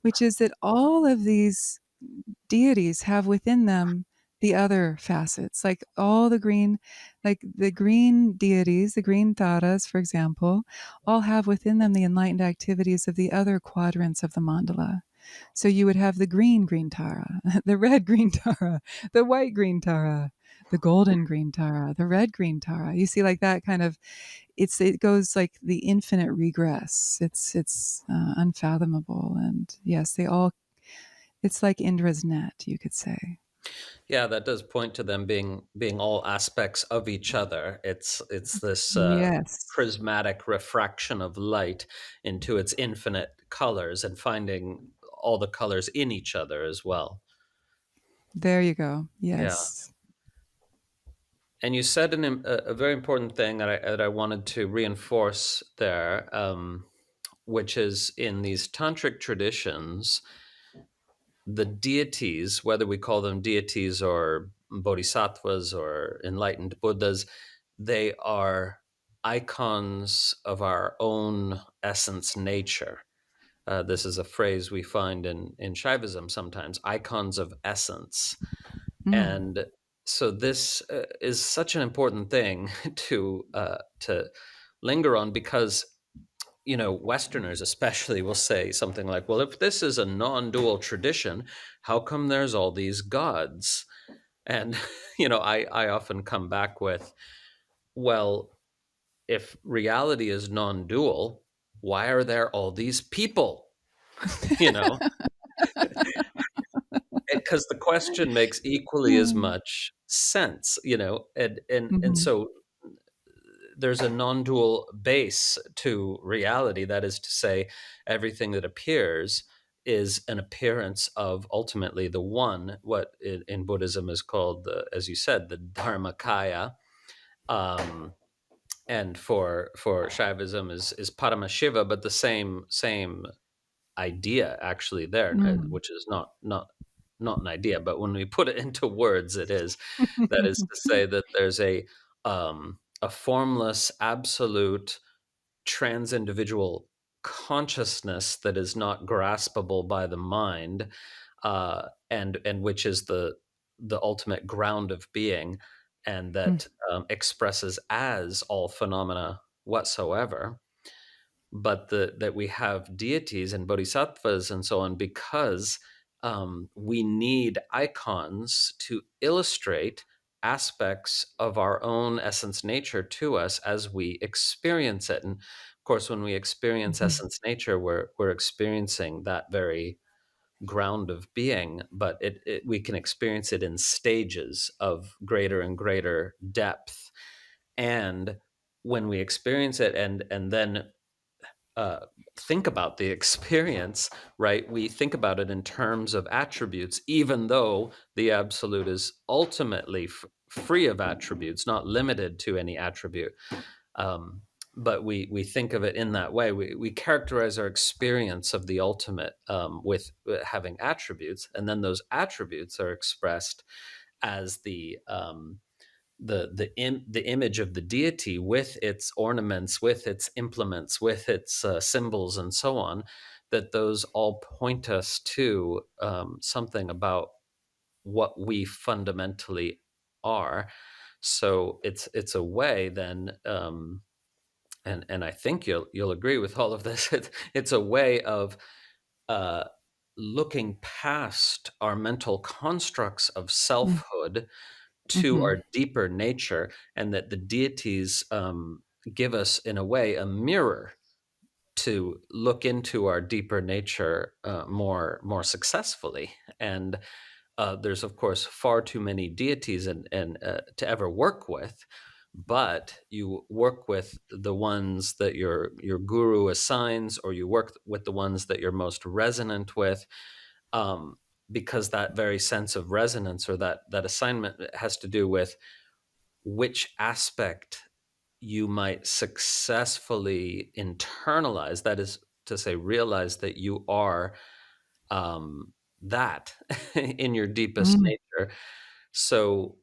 which is that all of these deities have within them the other facets, like the green deities, the green Taras, for example, all have within them the enlightened activities of the other quadrants of the mandala. So you would have the green Tara, the red green Tara, the white green Tara, the golden green Tara, the red green Tara. You see, like that kind of, it goes like the infinite regress. It's unfathomable, and yes, it's like Indra's net, you could say. Yeah, that does point to them being all aspects of each other. It's this Yes, prismatic refraction of light into its infinite colors, and finding all the colors in each other as well. there you go. Yeah. Yes. And you said a very important thing that I wanted to reinforce there, which is in these tantric traditions, the deities, whether we call them deities or bodhisattvas or enlightened Buddhas, they are icons of our own essence nature. This is a phrase we find in Shaivism sometimes, icons of essence. Mm. And so this is such an important thing to linger on, because Westerners especially will say something like, well, if this is a non-dual tradition, how come there's all these gods? And I often come back with, well, if reality is non-dual, why are there all these people? you know because the question makes equally as Mm. much sense, and Mhm. so there's a non-dual base to reality. That is to say, everything that appears is an appearance of ultimately the one, what in Buddhism is called, as you said, the Dharmakaya. And for Shaivism is Paramashiva, but the same idea actually there, Mm. which is not an idea, but when we put it into words, it is. That is to say that there's a formless, absolute, trans-individual consciousness that is not graspable by the mind, and which is the ultimate ground of being, and Mm. that expresses as all phenomena whatsoever. But that we have deities and bodhisattvas and so on because we need icons to illustrate aspects of our own essence nature to us as we experience it. And of course, when we experience Mhm. essence nature, we're experiencing that very ground of being, but we can experience it in stages of greater and greater depth. And when we experience it and then uh, think about the experience, right? We think about it in terms of attributes, even though the absolute is ultimately free of attributes, not limited to any attribute. Um, but we think of it in that way. We characterize our experience of the ultimate with having attributes, and then those attributes are expressed as the image of the deity with its ornaments, with its implements, with its symbols, and so on. That those all point us to something about what we fundamentally are. So it's a way then, and I think you'll agree with all of this. It's a way of uh, looking past our mental constructs of Mm. selfhood to Mhm. our deeper nature, and that the deities give us, in a way, a mirror to look into our deeper nature more successfully. And there's, of course, far too many deities and to ever work with. But you work with the ones that your guru assigns, or you work with the ones that you're most resonant with, um, because that very sense of resonance, or that assignment, has to do with which aspect you might successfully internalize. That is to say, realize that you are um, that in your deepest Mm. nature. So,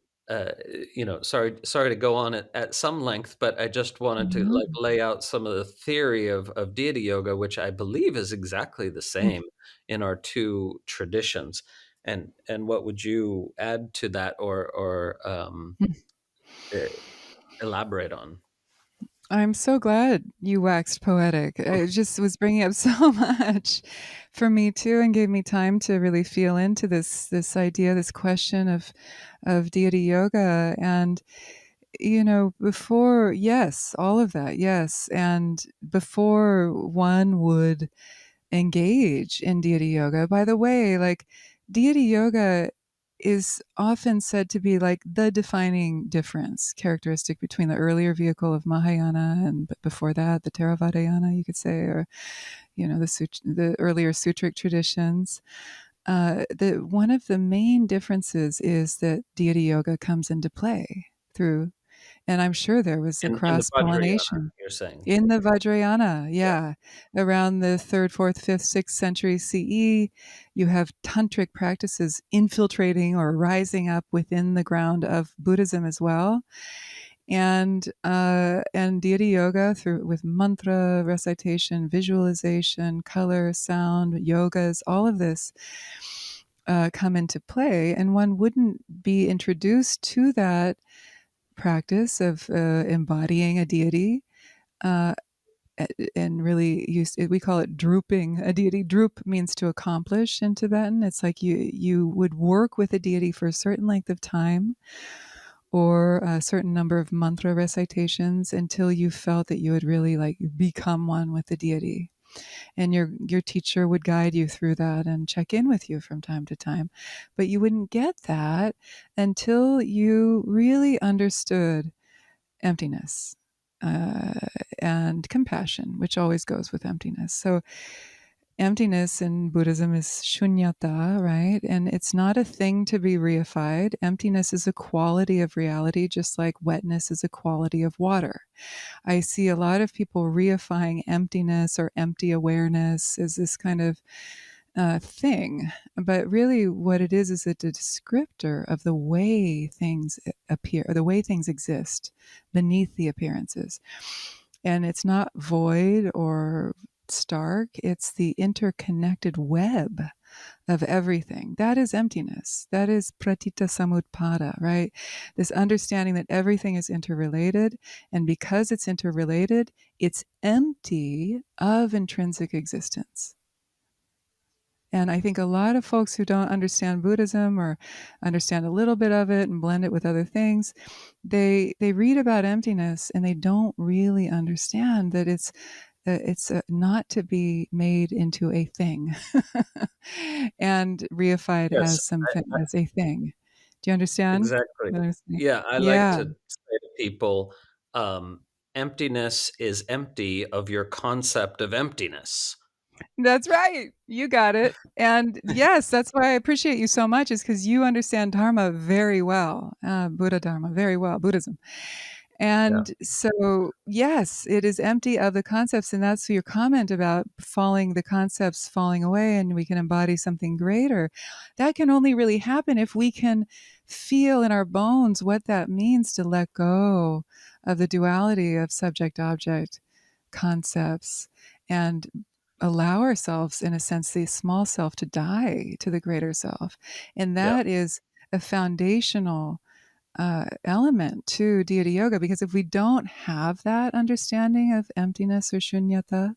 sorry to go on at some length, but I just wanted to Mhm. lay out some of the theory of deity yoga, which I believe is exactly the Mm. same in our two traditions. And what would you add to that, or Mm. e- elaborate on? I'm so glad you waxed poetic. It just was bringing up so much for me too, and gave me time to really feel into this idea, this question of deity yoga. And before, yes, all of that, yes, and before one would engage in deity yoga. By the way, like, deity yoga is often said to be like the defining difference, characteristic between the earlier vehicle of Mahayana and before that, the Theravadayana, you could say, or the earlier sutric traditions. One of the main differences is that deity yoga comes into play through, and I'm sure there was a In the cross Vajrayana, pollination you're saying? in the Vajrayana, Yeah. yeah. Around the 3rd, 4th, 5th, 6th century CE, you have tantric practices infiltrating or rising up within the ground of Buddhism as well. and deity yoga with mantra recitation, visualization, color, sound, yogas, all of this come into play, and one wouldn't be introduced to that practice of embodying a deity uh, and really we call it drooping a deity. Droop means to accomplish in Tibetan. It's like you would work with a deity for a certain length of time or a certain number of mantra recitations until you felt that you had really like become one with the deity. And your teacher would guide you through that and check in with you from time to time. But you wouldn't get that until you really understood emptiness uh, and compassion, which always goes with emptiness. So emptiness in Buddhism is shunyata, right? And it's not a thing to be reified. Emptiness is a quality of reality, just like wetness is a quality of water. I see a lot of people reifying emptiness or empty awareness as this kind of thing. But really, what it is a descriptor of the way things appear, or the way things exist beneath the appearances. And it's not void or stark, it's the interconnected web of everything. That is emptiness. That is pratitya samutpada, right? This understanding that everything is interrelated. And because it's interrelated, it's empty of intrinsic existence. And I think a lot of folks who don't understand Buddhism or understand a little bit of it and blend it with other things, they read about emptiness and they don't really understand that it's not to be made into a thing and reified Yes, as something as a thing. Do you understand exactly. what I'm saying? Yeah, I like Yeah, to say to people, emptiness is empty of your concept of emptiness. that's right. You got it. And yes, that's why I appreciate you so much, is because you understand Dharma very well, Buddha Dharma very well, Buddhism. Yeah, And so, yes, it is empty of the concepts. And that's your comment about the concepts falling away and we can embody something greater. That can only really happen if we can feel in our bones what that means to let go of the duality of subject object concepts and allow ourselves, in a sense, the small self to die to the greater self. And yeah, that is a foundational element to deity yoga, because if we don't have that understanding of emptiness or shunyata,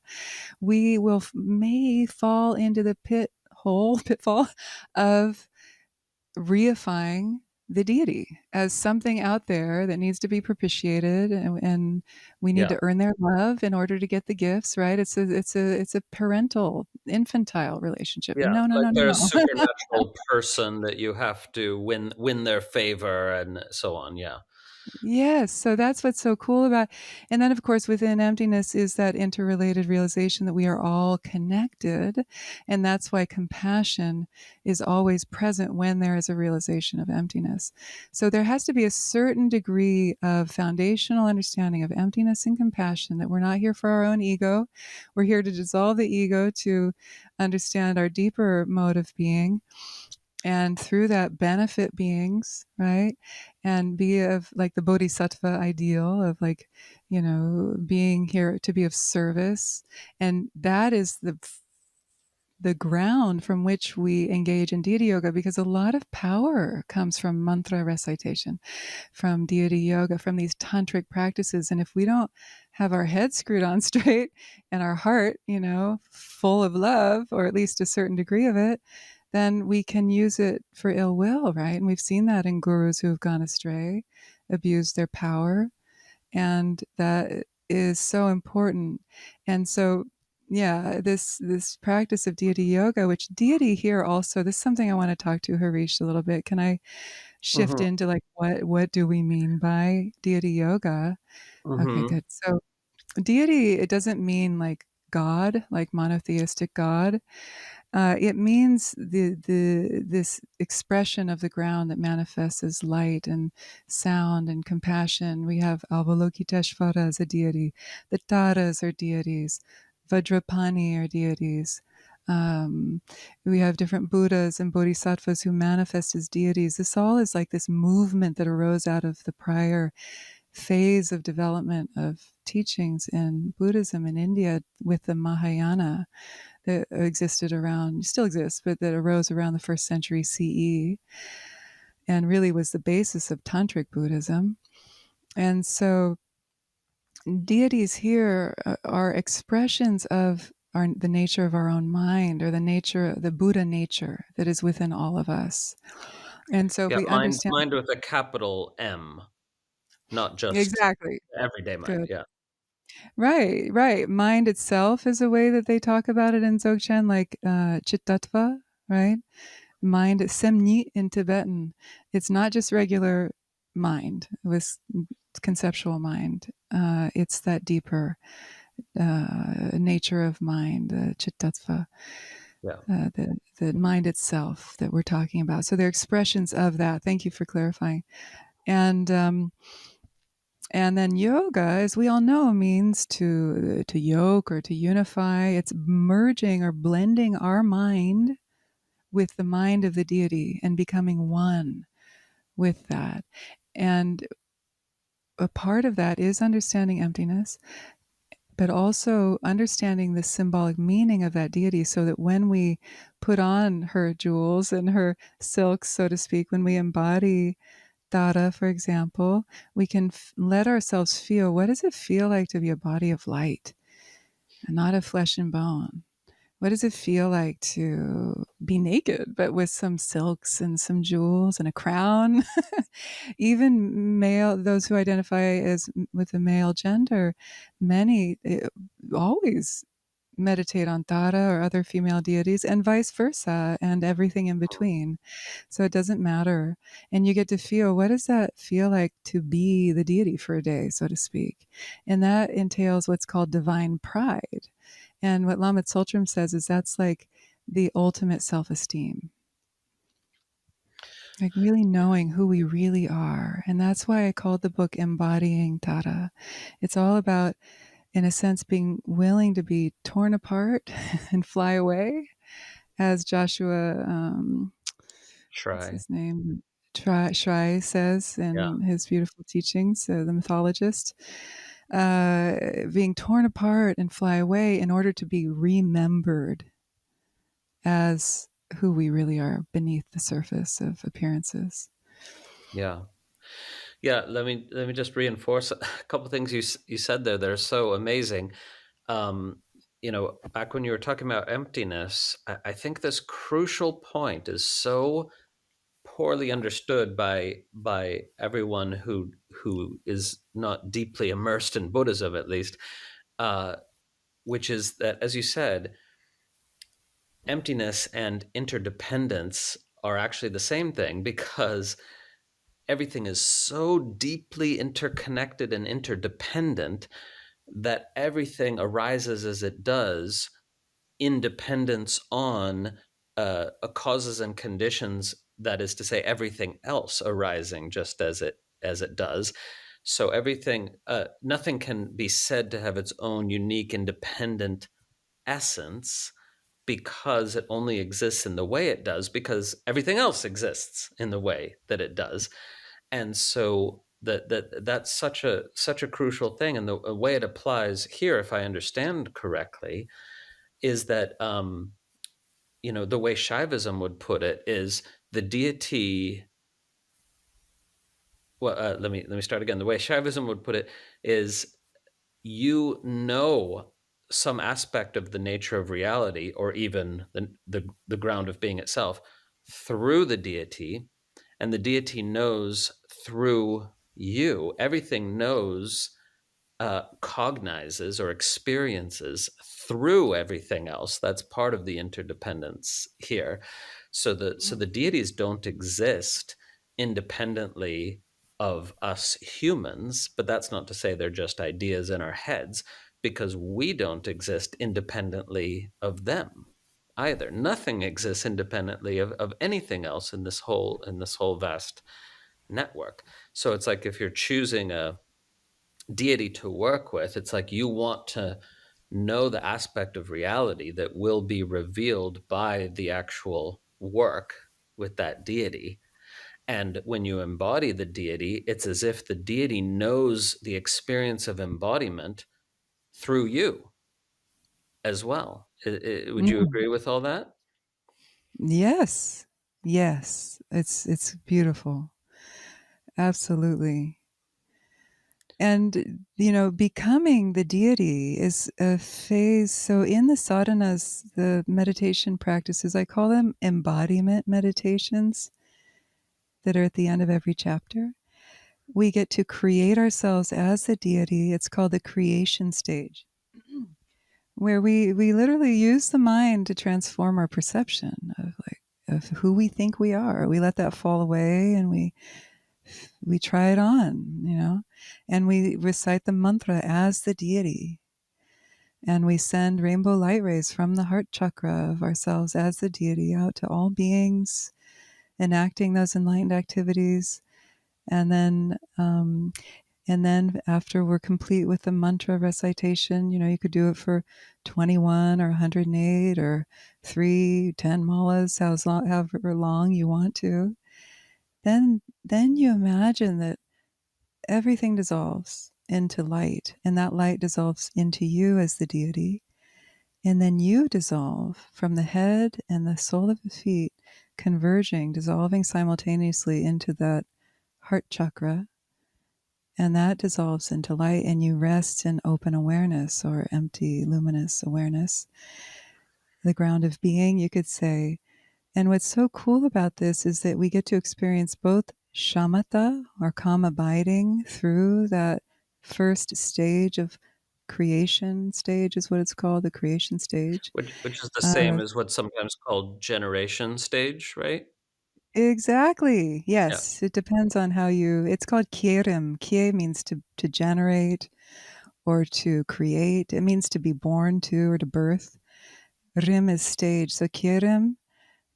we may fall into the pitfall of reifying the deity as something out there that needs to be propitiated, and we need yeah, to earn their love in order to get the gifts, right? It's a parental infantile relationship. yeah. No, no, Like no, they're a no, no. supernatural person that you have to win their favor and so on. Yeah, Yes, so that's what's so cool about. And then, of course, within emptiness is that interrelated realization that we are all connected. And that's why compassion is always present when there is a realization of emptiness. So there has to be a certain degree of foundational understanding of emptiness and compassion, that we're not here for our own ego. We're here to dissolve the ego to understand our deeper mode of being, and through that benefit beings, right? And be of like the bodhisattva ideal of, like, being here to be of service. And that is the ground from which we engage in deity yoga, because a lot of power comes from mantra recitation, from deity yoga, from these tantric practices. And if we don't have our head screwed on straight and our heart, full of love, or at least a certain degree of it, then we can use it for ill will, right? And we've seen that in gurus who have gone astray, abused their power. And that is so important. And so, yeah, this practice of deity yoga, which deity here also, this is something I want to talk to Harish a little bit. Can I shift hmm into, like, what do we mean by deity yoga? Okay, hmm good. So deity, it doesn't mean like God, like monotheistic God. It means this expression of the ground that manifests as light and sound and compassion. We have Avalokiteshvara as a deity. The Tārās are deities. Vajrapani are deities. Um, we have different Buddhas and Bodhisattvas who manifest as deities. This all is like this movement that arose out of the prior phase of development of teachings in Buddhism in India with the Mahayana that existed around, still exists, but that arose around the first century CE and really was the basis of tantric Buddhism. And so deities here are expressions of the nature of our own mind, or the nature, the Buddha nature that is within all of us. And so if Yeah, we mind, understand... mind with a capital M, not just Exactly. everyday mind. Good. Yeah. Right, right. Mind itself is a way that they talk about it in Dzogchen, like chittattva, right? Mind, semni in Tibetan. It's not just regular mind with conceptual mind. It's that deeper nature of mind, the chittattva, Yeah. the mind itself that we're talking about. So they're expressions of that. Thank you for clarifying. And then yoga, as we all know, means to yoke or to unify. It's merging or blending our mind with the mind of the deity and becoming one with that. And a part of that is understanding emptiness, but also understanding the symbolic meaning of that deity, so that when we put on her jewels and her silks, so to speak, when we embody Tara, for example, we can let ourselves feel, what does it feel like to be a body of light and not of flesh and bone? What does it feel like to be naked, but with some silks and some jewels and a crown? Even male, those who identify as with the male gender, many always meditate on Tara or other female deities, and vice versa, and everything in between. So it doesn't matter. And you get to feel, what does that feel like to be the deity for a day, so to speak? And that entails what's called divine pride. And what Lama Tsultrim says is that's like the ultimate self-esteem. Like really knowing who we really are. And that's why I called the book Embodying Tara. It's all about, in a sense, being willing to be torn apart and fly away, as Joshua, what's Try. his name? Shrai says Yeah. in his beautiful teachings, the mythologist, being torn apart and fly away in order to be remembered as who we really are beneath the surface of appearances. Yeah. Yeah. Let me just reinforce a couple things you said there that are so amazing. Back when you were talking about emptiness, I think this crucial point is so poorly understood by everyone who is not deeply immersed in Buddhism, at least, which is that, as you said, emptiness and interdependence are actually the same thing, because everything is so deeply interconnected and interdependent that everything arises as it does in dependence on causes and conditions, that is to say, everything else arising just as it does. So everything, nothing can be said to have its own unique independent essence, because it only exists in the way it does, because everything else exists in the way that it does. And so that's such a crucial thing. And the way it applies here, if I understand correctly, is that the way Shaivism would put it is the deity. Well, let me start again. The way Shaivism would put it is, some aspect of the nature of reality, or even the ground of being itself, through the deity, and the deity knows through you. Everything knows, cognizes or experiences through everything else. That's part of the interdependence here. So the deities don't exist independently of us humans, but that's not to say they're just ideas in our heads, because we don't exist independently of them either. Nothing exists independently of anything else in this whole vast network. So it's like, if you're choosing a deity to work with, it's like you want to know the aspect of reality that will be revealed by the actual work with that deity. And when you embody the deity, it's as if the deity knows the experience of embodiment through you as well. Would you Mm. agree with all that? Yes. Yes. It's beautiful. Absolutely. And, becoming the deity is a phase. So, in the sadhanas, the meditation practices, I call them embodiment meditations that are at the end of every chapter. We get to create ourselves as the deity. It's called the creation stage, where we literally use the mind to transform our perception of who we think we are. We let that fall away and we try it on, and we recite the mantra as the deity. And we send rainbow light rays from the heart chakra of ourselves as the deity out to all beings, enacting those enlightened activities. And then, after we're complete with the mantra recitation, you could do it for 21 or 108 or 10 malas, however long you want to. Then you imagine that everything dissolves into light, and that light dissolves into you as the deity. And then you dissolve from the head and the sole of the feet, converging, dissolving simultaneously into that heart chakra. And that dissolves into light, and you rest in open awareness or empty, luminous awareness, the ground of being, you could say. And what's so cool about this is that we get to experience both shamatha, or calm abiding, through that first stage of creation stage, is what it's called, the creation stage. Which is the same Uh, as what's sometimes called generation stage, right? exactly. Yeah. Yes. It depends on how it's called kierim. Kie means to generate or to create. It means to be born to or to birth. Rim is stage. So kierim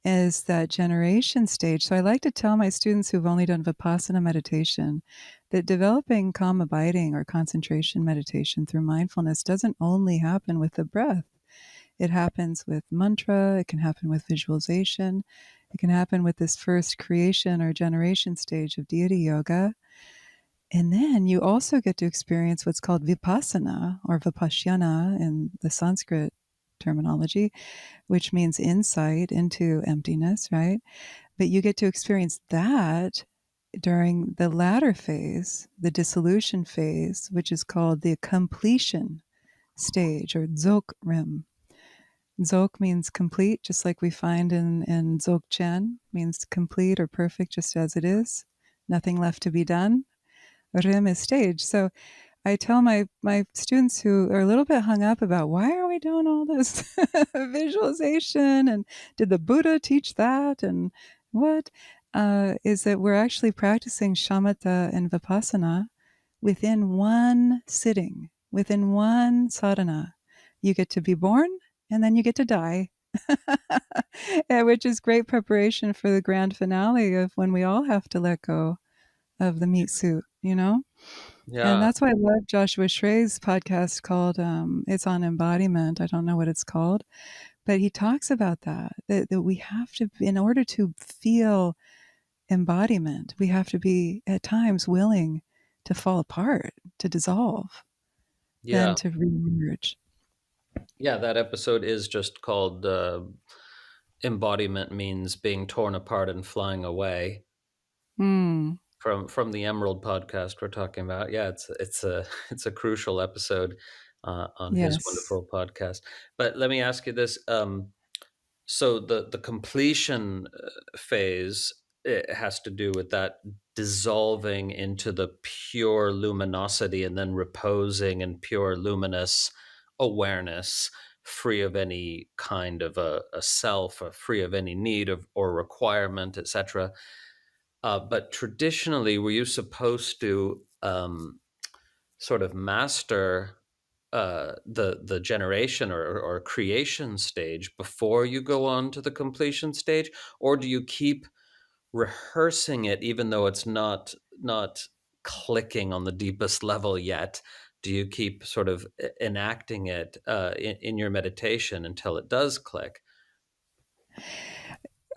is that generation stage. So I like to tell my students who've only done Vipassana meditation that developing calm abiding or concentration meditation through mindfulness doesn't only happen with the breath. It happens with mantra, it can happen with visualization, it can happen with this first creation or generation stage of deity yoga. And then you also get to experience what's called vipassana or vipassana in the Sanskrit terminology, which means insight into emptiness, right? But you get to experience that during the latter phase, the dissolution phase, which is called the completion stage or dzogchen. Dzog means complete, just like we find in Dzogchen, means complete or perfect just as it is. Nothing left to be done. Rim is stage. So I tell my students who are a little bit hung up about why are we doing all this visualization and did the Buddha teach that and what is that we're actually practicing shamatha and vipassana within one sitting, within one sadhana. You get to be born and then you get to die. Which is great preparation for the grand finale of when we all have to let go of the meat suit. And Yeah. that's why I love Joshua Shray's podcast called, it's on embodiment. I don't know what it's called, but he talks about that we have to, in order to feel embodiment, we have to be at times willing to fall apart, to dissolve, then Yeah. to reemerge. Yeah. That episode is just called Embodiment Means Being Torn Apart and Flying Away. Mm, From the Emerald podcast we're talking about. Yeah, it's a it's a crucial episode on his yes. wonderful podcast. But let me ask you this: so the completion phase, it has to do with that dissolving into the pure luminosity and then reposing in pure luminous awareness, free of any kind of a self, or free of any need of or requirement, etc. But traditionally, were you supposed to sort of master the generation or creation stage before you go on to the completion stage, or do you keep rehearsing it even though it's not clicking on the deepest level yet? Do you keep sort of enacting it in your meditation until it does click?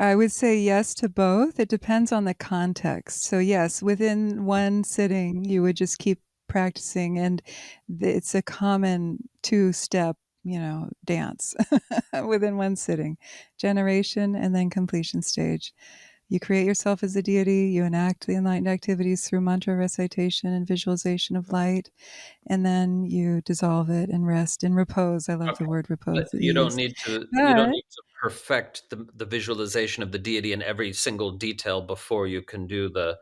I would say yes to both. It depends on the context. So yes, within one sitting, you would just keep practicing, and it's a common two-step, dance within one sitting: generation and then completion stage. You create yourself as a deity, you enact the enlightened activities through mantra recitation and visualization of light, and then you dissolve it and rest in repose. I love the word But repose that you you don't use. need to But perfect the visualization of the deity in every single detail before you can do the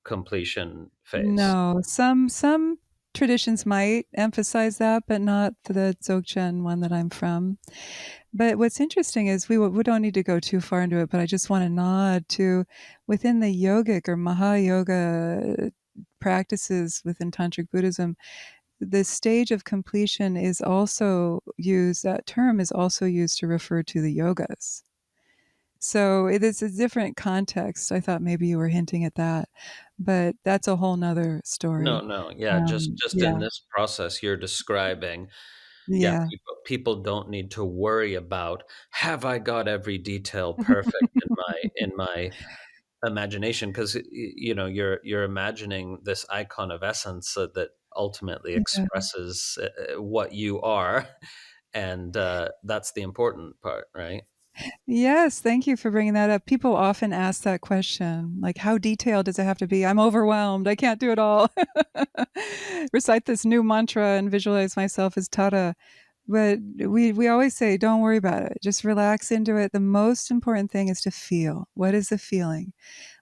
completion phase. no, some traditions might emphasize that, but not the Dzogchen one that I'm from. But what's interesting is we don't need to go too far into it, but I just want to nod to within the yogic or Maha-yoga practices within Tantric Buddhism, the stage of completion is also used, that term is also used to refer to the yogas. So it is a different context. I thought maybe you were hinting at that, but that's a whole nother No, story. no, yeah, just in Yeah, this process you're describing, yeah, yeah. people don't need to worry about, "Have I got every detail perfect in my imagination?" 'Cause, you're imagining this icon of essence, that ultimately Yeah. expresses, what you are, and, that's the important part, right? Yes, thank you for bringing that up. People often ask that question, like, how detailed does it have to be? I'm overwhelmed. I can't do it all. Recite this new mantra and visualize myself as Tara. But we always say, don't worry about it. Just relax into it. The most important thing is to feel. What is the feeling?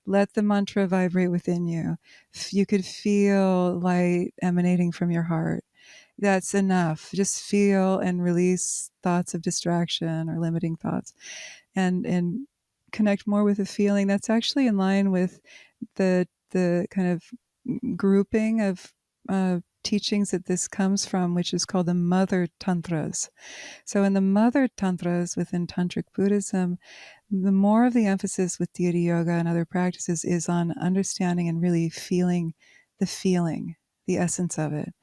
Let the mantra vibrate within you. You could feel light emanating from your heart. That's enough. Just feel and release thoughts of distraction or limiting thoughts, and connect more with the feeling. That's actually in line with the kind of grouping of teachings that this comes from, which is called the mother tantras. So in the mother tantras within tantric Buddhism, the more of the emphasis with deity yoga and other practices is on understanding and really feeling the feeling, the essence of it.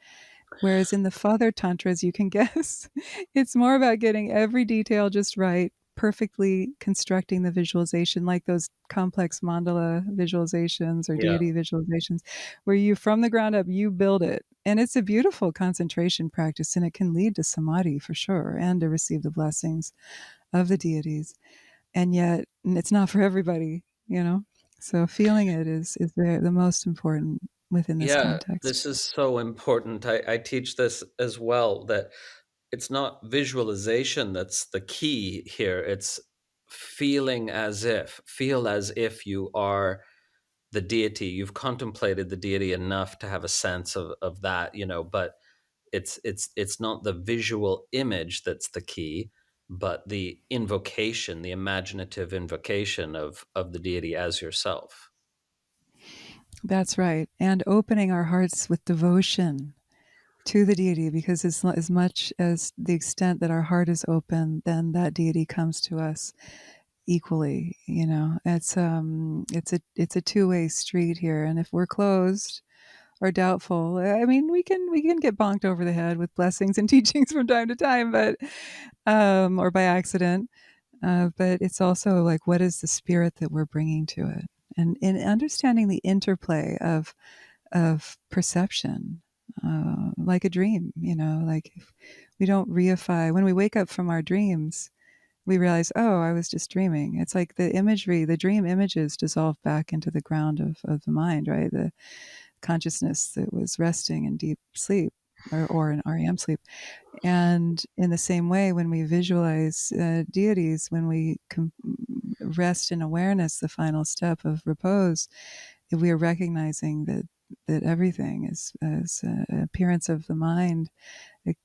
Whereas in the father tantras, you can guess, it's more about getting every detail just right, perfectly constructing the visualization, like those complex mandala visualizations or Yeah. deity visualizations, where you, from the ground up, you build it. And it's a beautiful concentration practice, and it can lead to samadhi for sure, and to receive the blessings of the deities. And yet, it's not for everybody. So feeling it is the most important within this Yeah, context. this is so important. I teach this as well, that it's not visualization that's the key here. It's feel as if you are the deity. You've contemplated the deity enough to have a sense of that, but it's not the visual image that's the key, but the invocation, the imaginative invocation of the deity as yourself. That's right. And opening our hearts with devotion to the deity, because as much as the extent that our heart is open, then that deity comes to us equally. It's a two-way street here. And if we're closed or doubtful, I mean, we can get bonked over the head with blessings and teachings from time to time, but or by accident. But it's also like, what is the spirit that we're bringing to it? And in understanding the interplay of perception, like a dream, like if we don't reify, when we wake up from our dreams, we realize, oh, I was just dreaming. It's like the imagery, the dream images dissolve back into the ground of the mind, right? The consciousness that was resting in deep sleep or in REM sleep. And in the same way, when we visualize deities, when we rest in awareness, the final step of repose, we are recognizing that everything is appearance of the mind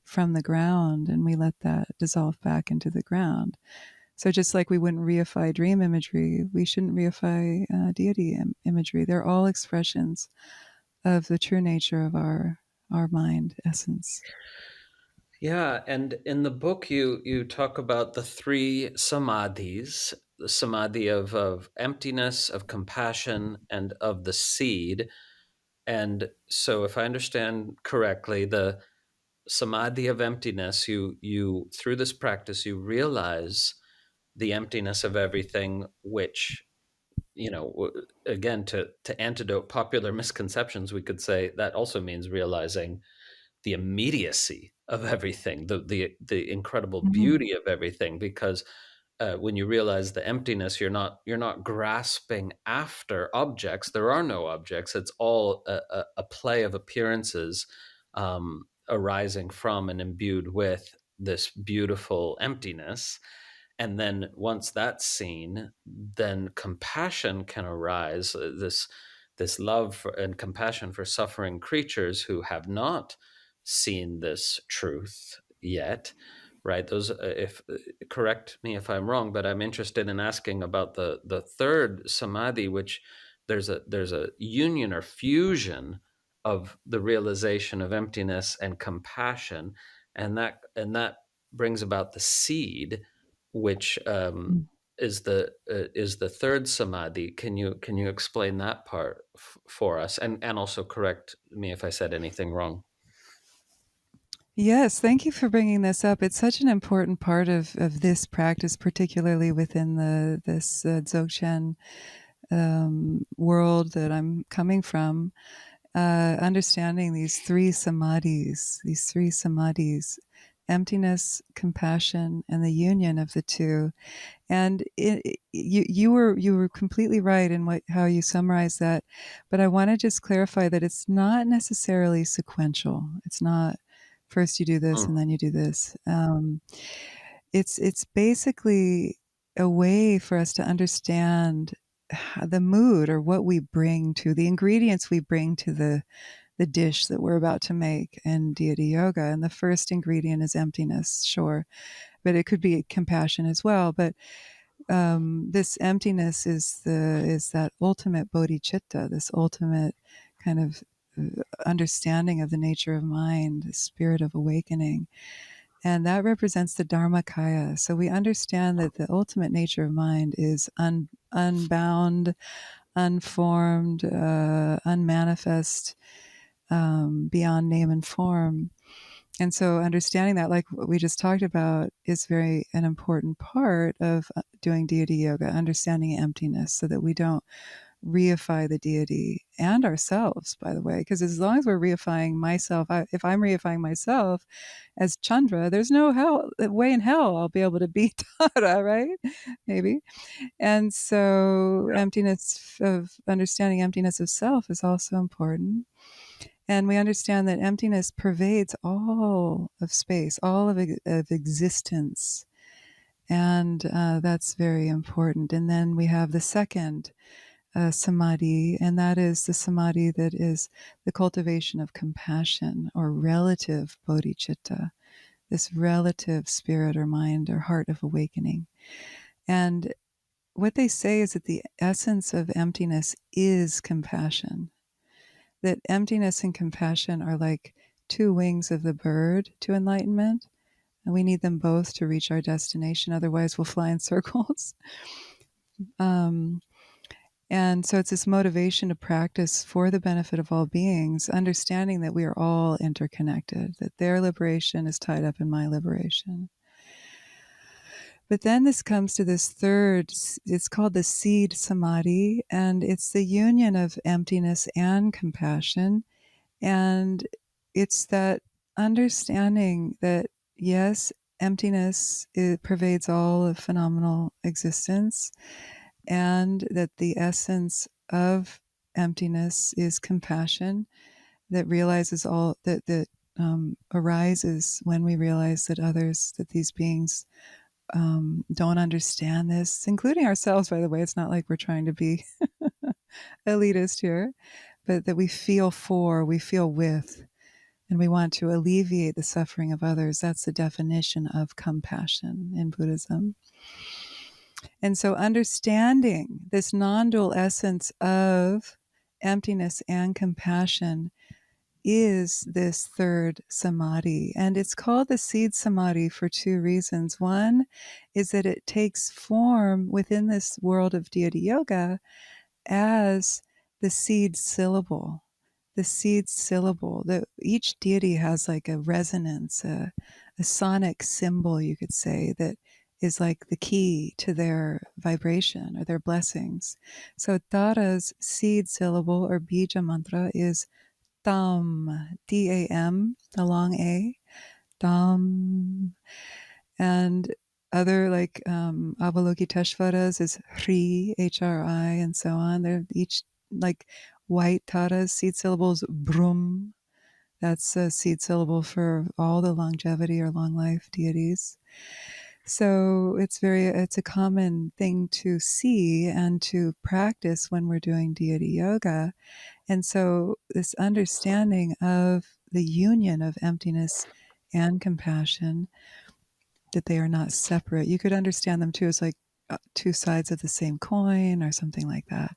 from the ground, and we let that dissolve back into the ground. So just like we wouldn't reify dream imagery, we shouldn't reify deity imagery. They're all expressions of the true nature of our mind essence. Yeah, and in the book you talk about the three samadhis, the samadhi of emptiness, of compassion, and of the seed. And so if I understand correctly, the samadhi of emptiness, you through this practice you realize the emptiness of everything, which, again, to antidote popular misconceptions, we could say that also means realizing the immediacy of everything, the incredible Mhm. beauty of everything, because when you realize the emptiness, you're not grasping after objects. There are no objects. It's all a play of appearances, arising from and imbued with this beautiful emptiness. And then once that's seen, then compassion can arise. This love and compassion for suffering creatures who have not seen this truth yet, right? Those, if correct me if I'm wrong, but I'm interested in asking about the third samadhi, which there's a union or fusion of the realization of emptiness and compassion, and that brings about the seed, which Mm. is the third samadhi. Can you explain that part for us, and also correct me if I said anything wrong? Yes, thank you for bringing this up. It's such an important part of this practice, particularly within this Dzogchen world that I'm coming from. Understanding these three samadhis, emptiness, compassion, and the union of the two. And you were completely right in how you summarized that, but I want to just clarify that it's not necessarily sequential. It's not first you do this and Mm, then you do this. It's basically a way for us to understand the mood or what we bring to the ingredients we bring to the dish that we're about to make in deity yoga. And the first ingredient is emptiness, sure, but it could be compassion as well. But this emptiness is that ultimate bodhicitta, this ultimate kind of understanding of the nature of mind, the spirit of awakening. And that represents the Dharmakaya. So we understand that the ultimate nature of mind is unbound, unformed, unmanifest, beyond name and form. And so understanding that, like what we just talked about, is very an important part of doing deity yoga, understanding emptiness so that we don't reify the deity and ourselves, by the way, because as long as we're reifying myself, if I'm reifying myself as Chandra, there's no way in hell I'll be able to be Tara, right? Maybe. And so yeah. emptiness of understanding emptiness of self is also important. And we understand that emptiness pervades all of space, all of existence. And that's very important. And then we have the second samadhi, and that is the samadhi that is the cultivation of compassion or relative bodhicitta, this relative spirit or mind or heart of awakening. And what they say is that the essence of emptiness is compassion, that emptiness and compassion are like two wings of the bird to enlightenment. And we need them both to reach our destination. Otherwise, we'll fly in circles. Um, and so it's this motivation to practice for the benefit of all beings, understanding that we are all interconnected, that their liberation is tied up in my liberation. But then this comes to this third, it's called the seed samadhi, and it's the union of emptiness and compassion. And it's that understanding that, yes, emptiness, it pervades all of phenomenal existence, and that the essence of emptiness is compassion that realizes all that arises when we realize that others, that these beings don't understand this, including ourselves, by the way. It's not like we're trying to be elitist here, but that we feel for, we feel with, and we want to alleviate the suffering of others. That's the definition of compassion in Buddhism. And so understanding this non-dual essence of emptiness and compassion is this third samadhi. And it's called the seed samadhi for two reasons. One is that it takes form within this world of deity yoga as the seed syllable. The seed syllable. Each deity has like a resonance, a sonic symbol, you could say, that is like the key to their vibration or their blessings. So Tara's seed syllable or bija mantra is Dam, D-A-M, the long A, Dam. And other like Avalokiteshvara's is Hri, H-R-I, and so on. They're each like white Tara's seed syllables, Brum. That's a seed syllable for all the longevity or long life deities. So it's a common thing to see and to practice when we're doing deity yoga. And so this understanding of the union of emptiness and compassion, that they are not separate. You could understand them too as like two sides of the same coin or something like that.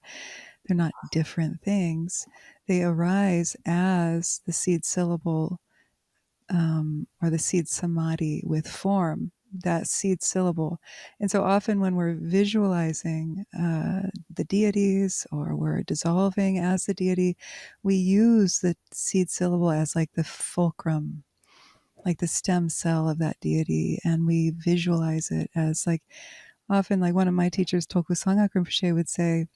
They're not different things. They arise as the seed syllable or the seed samadhi with form, that seed syllable. And so often when we're visualizing the deities or we're dissolving as the deity, we use the seed syllable as like the fulcrum, like the stem cell of that deity, and we visualize it as like often like one of my teachers, Tulku Sang-ngag Rinpoche, would say,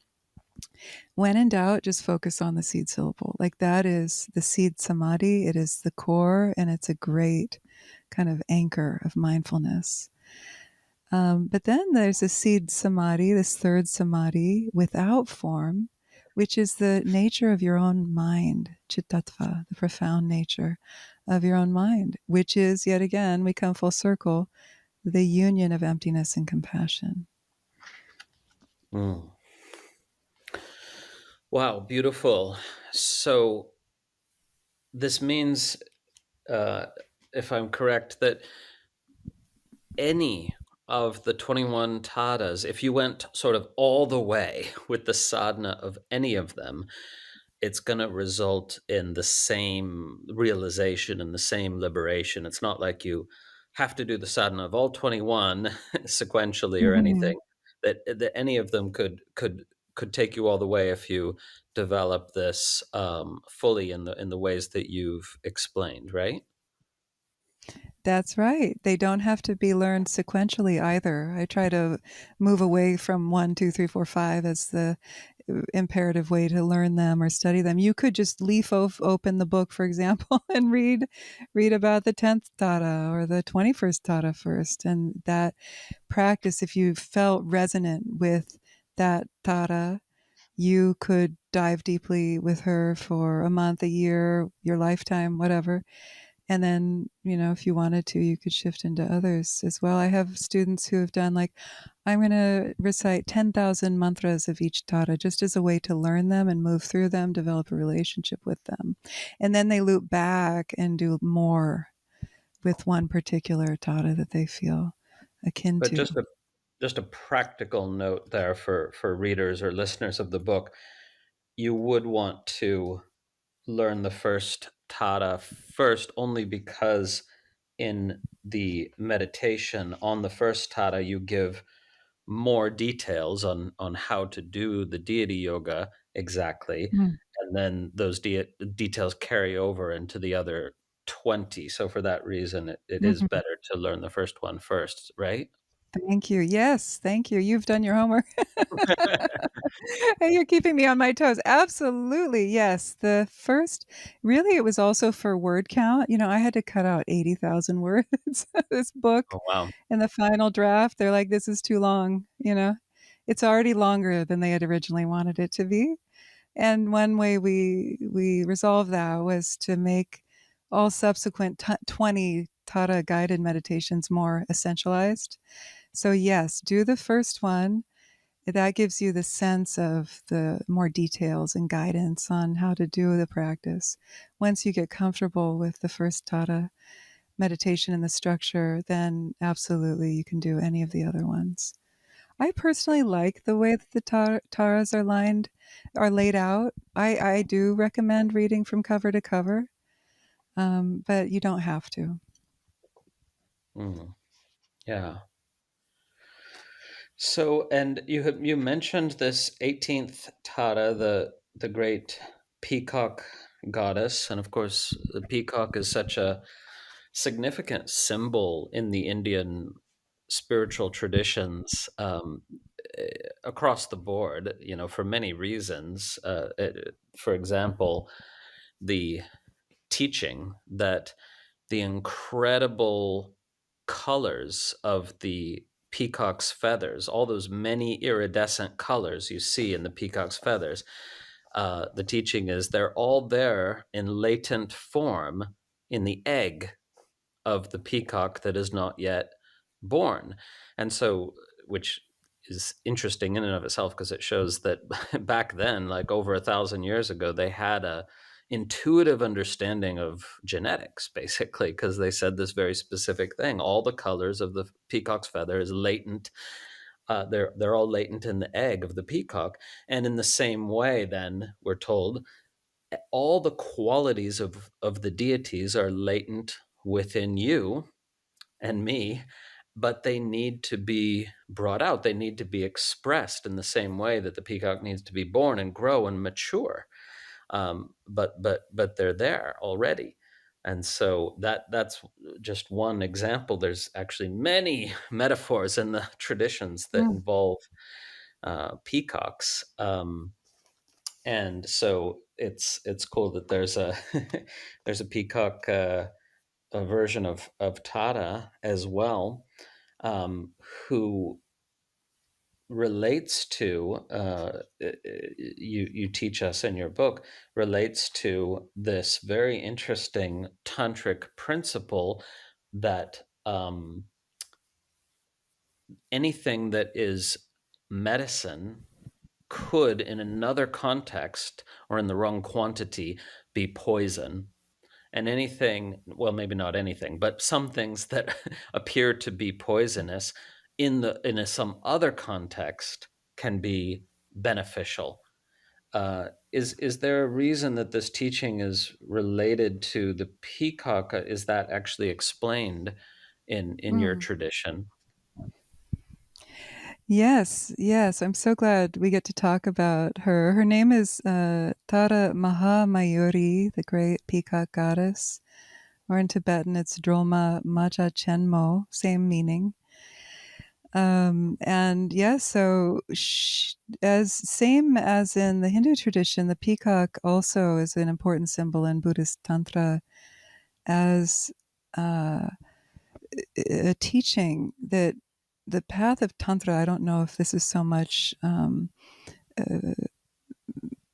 when in doubt, just focus on the seed syllable. Like that is the seed samadhi. It is the core, and it's a great kind of anchor of mindfulness. But then there's a seed samadhi, this third samadhi without form, which is the nature of your own mind, chittattva, the profound nature of your own mind, which is, yet again, we come full circle, the union of emptiness and compassion. Mm. Wow, beautiful. So this means, if I'm correct, that any of the 21 Tāras, if you went sort of all the way with the sadhana of any of them, it's going to result in the same realization and the same liberation. It's not like you have to do the sadhana of all 21 sequentially or Mm-hmm. anything. That any of them could take you all the way if you develop this fully in the ways that you've explained, right? That's right. They don't have to be learned sequentially either. I try to move away from 1, 2, 3, 4, 5 as the imperative way to learn them or study them. You could just leaf open the book, for example, and read about the 10th Tara or the 21st Tara first. And that practice, if you felt resonant with that Tara, you could dive deeply with her for a month, a year, your lifetime, whatever. And then, if you wanted to, you could shift into others as well. I have students who have done like, I'm going to recite 10,000 mantras of each Tara just as a way to learn them and move through them, develop a relationship with them. And then they loop back and do more with one particular Tara that they feel akin But to. just a practical note there for readers or listeners of the book, you would want to learn the first Tara first, only because in the meditation on the first Tara, you give more details on how to do the deity yoga exactly. Mm. And then those details carry over into the other 20. So for that reason, it is Mhm. better to learn the first one first, right? Thank you. Yes, thank you. You've done your homework. Hey, you're keeping me on my toes. Absolutely. Yes. The first, really, it was also for word count. I had to cut out 80,000 words this book Oh, wow. in the final draft. They're like, this is too long. It's already longer than they had originally wanted it to be. And one way we resolved that was to make all subsequent 20 Tara guided meditations more essentialized. So yes, do the first one. That gives you the sense of the more details and guidance on how to do the practice. Once you get comfortable with the first Tara meditation and the structure, then absolutely you can do any of the other ones. I personally like the way that the Taras are laid out. I do recommend reading from cover to cover, but you don't have to. Mm, yeah. So, and you mentioned this 18th Tara, the great peacock goddess, and of course, the peacock is such a significant symbol in the Indian spiritual traditions across the board, for many reasons. For example, the teaching that the incredible colors of the peacock's feathers, all those many iridescent colors you see in the peacock's feathers, the teaching is they're all there in latent form in the egg of the peacock that is not yet born. And so, which is interesting in and of itself, because it shows that back then, like over 1,000 years ago, they had a intuitive understanding of genetics, basically, because they said this very specific thing: all the colors of the peacock's feather is latent. They're all latent in the egg of the peacock. And in the same way, then we're told all the qualities of the deities are latent within you and me, but they need to be brought out. They need to be expressed in the same way that the peacock needs to be born and grow and mature. But they're there already. And so that's just one example. There's actually many metaphors in the traditions that Mm. involve peacocks. And so it's cool that there's a there's a peacock a version of Tārā as well, who relates to you teach us in your book, relates to this very interesting tantric principle that anything that is medicine could, in another context or in the wrong quantity, be poison. And anything, well, maybe not anything, but some things that appear to be poisonous in some other context can be beneficial. Is there a reason that this teaching is related to the peacock? Is that actually explained in your Mm. tradition? Yes, yes. I'm so glad we get to talk about her. Her name is Tara Mahamayuri, the great peacock goddess. Or in Tibetan, it's Drolma Maja Chenmo, same meaning. And yes, so as same as in the Hindu tradition, the peacock also is an important symbol in Buddhist Tantra as a teaching that the path of Tantra, I don't know if this is so much uh,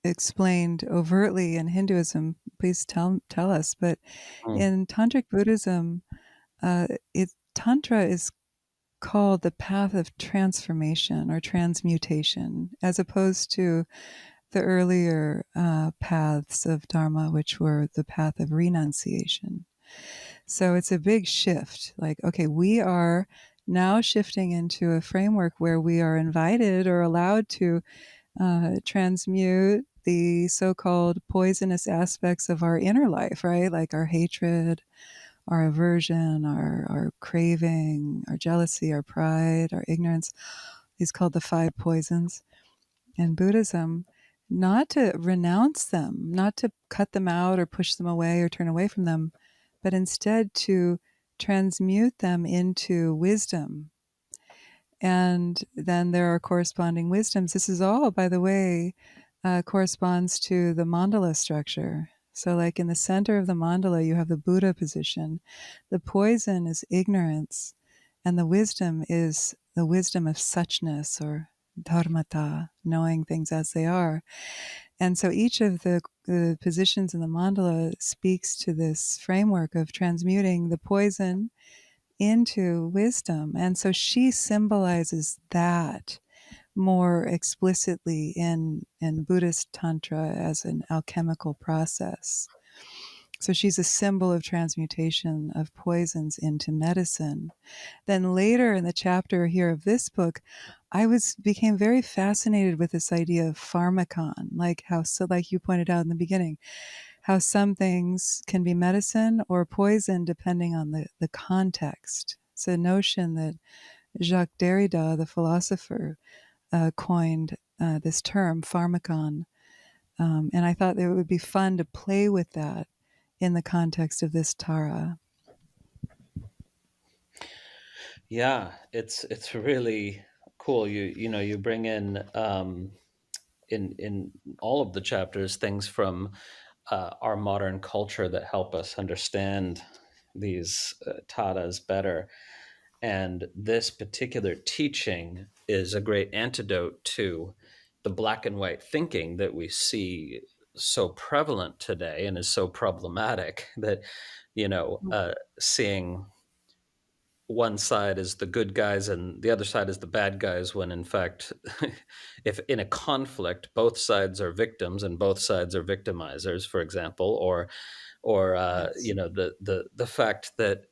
explained overtly in Hinduism. Please tell us. But Mm. in Tantric Buddhism, uh, Tantra is called the path of transformation or transmutation, as opposed to the earlier paths of Dharma, which were the path of renunciation. So it's a big shift. Like, okay, we are now shifting into a framework where we are invited or allowed to transmute the so-called poisonous aspects of our inner life, right? Like our hatred, our aversion, our craving, our jealousy, our pride, our ignorance. These called the five poisons in Buddhism. Not to renounce them, not to cut them out or push them away or turn away from them, but instead to transmute them into wisdom. And then there are corresponding wisdoms. This is all, by the way, corresponds to the mandala structure. So, like in the center of the mandala, you have the Buddha position. The poison is ignorance, and the wisdom is the wisdom of suchness or dharmata, knowing things as they are. And so each of the positions in the mandala speaks to this framework of transmuting the poison into wisdom. And so she symbolizes that more explicitly in Buddhist Tantra as an alchemical process. So she's a symbol of transmutation of poisons into medicine. Then later in the chapter here of this book, I became very fascinated with this idea of pharmakon, like you pointed out in the beginning, how some things can be medicine or poison depending on the context. It's a notion that Jacques Derrida, the philosopher, coined this term, pharmakon. And I thought that it would be fun to play with that in the context of this Tara. Yeah, it's really cool. You bring in all of the chapters things from our modern culture that help us understand these taras better. And this particular teaching is a great antidote to the black and white thinking that we see so prevalent today and is so problematic that, seeing one side is the good guys and the other side is the bad guys, when in fact, if in a conflict both sides are victims and both sides are victimizers, for example, or Yes. the fact that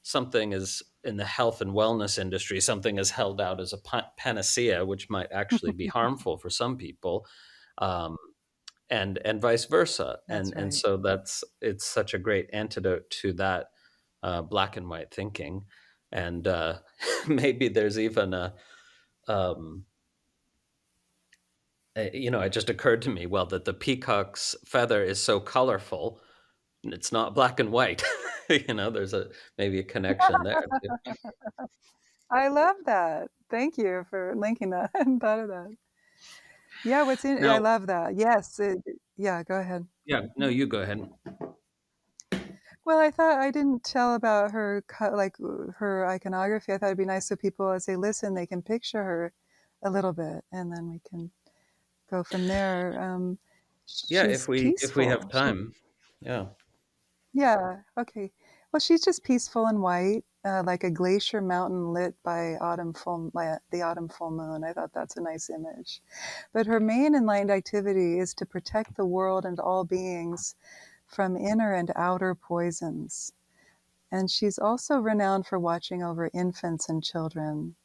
something is in the health and wellness industry, something is held out as a panacea, which might actually be harmful for some people, um, and vice versa. That's And right. so it's such a great antidote to that black and white thinking. And maybe there's even um, it just occurred to me, well, that the peacock's feather is so colorful, and it's not black and white. There's maybe a connection there too. I love that. Thank you for linking that. I hadn't thought of that. Yeah, I Now, love that. Yes. Yeah, go ahead. yeah, no, you go ahead. Well, I thought I didn't tell about her, her iconography. I thought it'd be nice so people, as they listen, they can picture her a little bit, and then we can go from there. Yeah, if She's we have peaceful. time. Yeah. Yeah, okay. Well, she's just peaceful and white, like a glacier mountain lit by the autumn full moon. I thought that's a nice image. But her main enlightened activity is to protect the world and all beings from inner and outer poisons. And she's also renowned for watching over infants and children.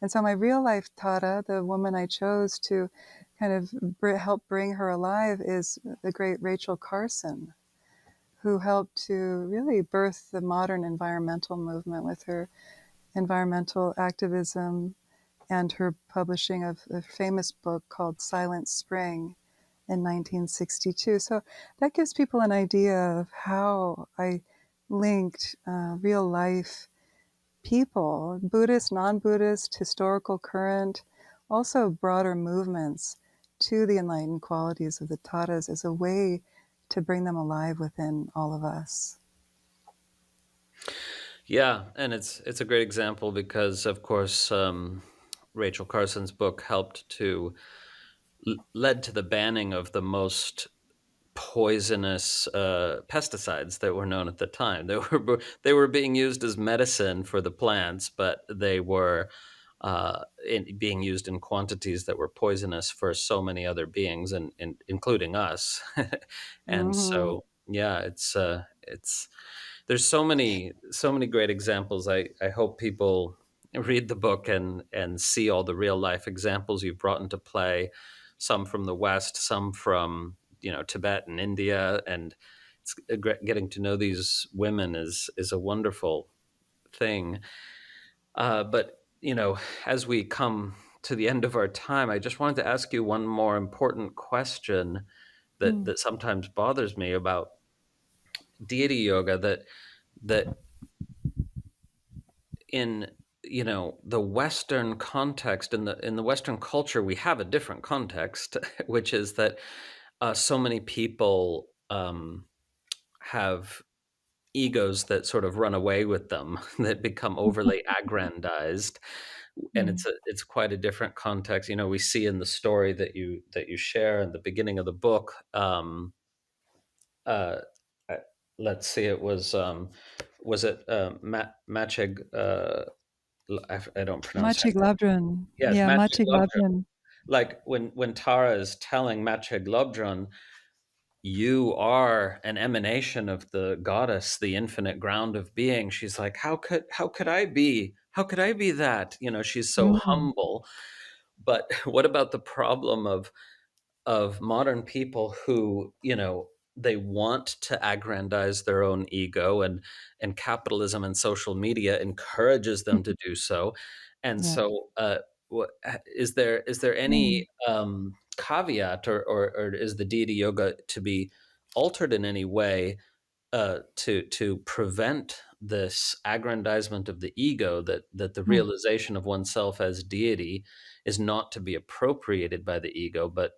And so, my real life Tara, the woman I chose to kind of help bring her alive, is the great Rachel Carson, who helped to really birth the modern environmental movement with her environmental activism and her publishing of a famous book called Silent Spring in 1962. So that gives people an idea of how I linked real life people, Buddhist, non Buddhist, historical current, also broader movements, to the enlightened qualities of the Taras as a way to bring them alive within all of us. Yeah, and it's a great example because, of course, Rachel Carson's book helped to led to the banning of the most poisonous pesticides that were known at the time. They were being used as medicine for the plants, but they were being used in quantities that were poisonous for so many other beings, and including us. And Mm-hmm. so, yeah, it's there's so many great examples. I hope people read the book and see all the real life examples you've brought into play, some from the West, some from Tibet and India, and it's getting to know these women is a wonderful thing. But as we come to the end of our time, I just wanted to ask you one more important question that Mm. that sometimes bothers me about deity yoga, that in the Western context, in the Western culture, we have a different context, which is that so many people have egos that sort of run away with them, that become overly aggrandized, and Mm. it's quite a different context. We see in the story that you share in the beginning of the book. Uh, I- let's see, it was it Machig? I don't pronounce her Machig name. Labdran. Yes, Yeah, Machig Machig Lobdra. Labdran. Like when Tara is telling Machig Lobdran, you are an emanation of the goddess, the infinite ground of being. She's like, how could I be? How could I be that? She's so Mm. humble. But what about the problem of modern people who they want to aggrandize their own ego, and capitalism and social media encourages them to do so, and Yeah. so is there Mm. any caveat, or is the deity yoga to be altered in any way to prevent this aggrandizement of the ego, that the Mm. realization of oneself as deity is not to be appropriated by the ego, but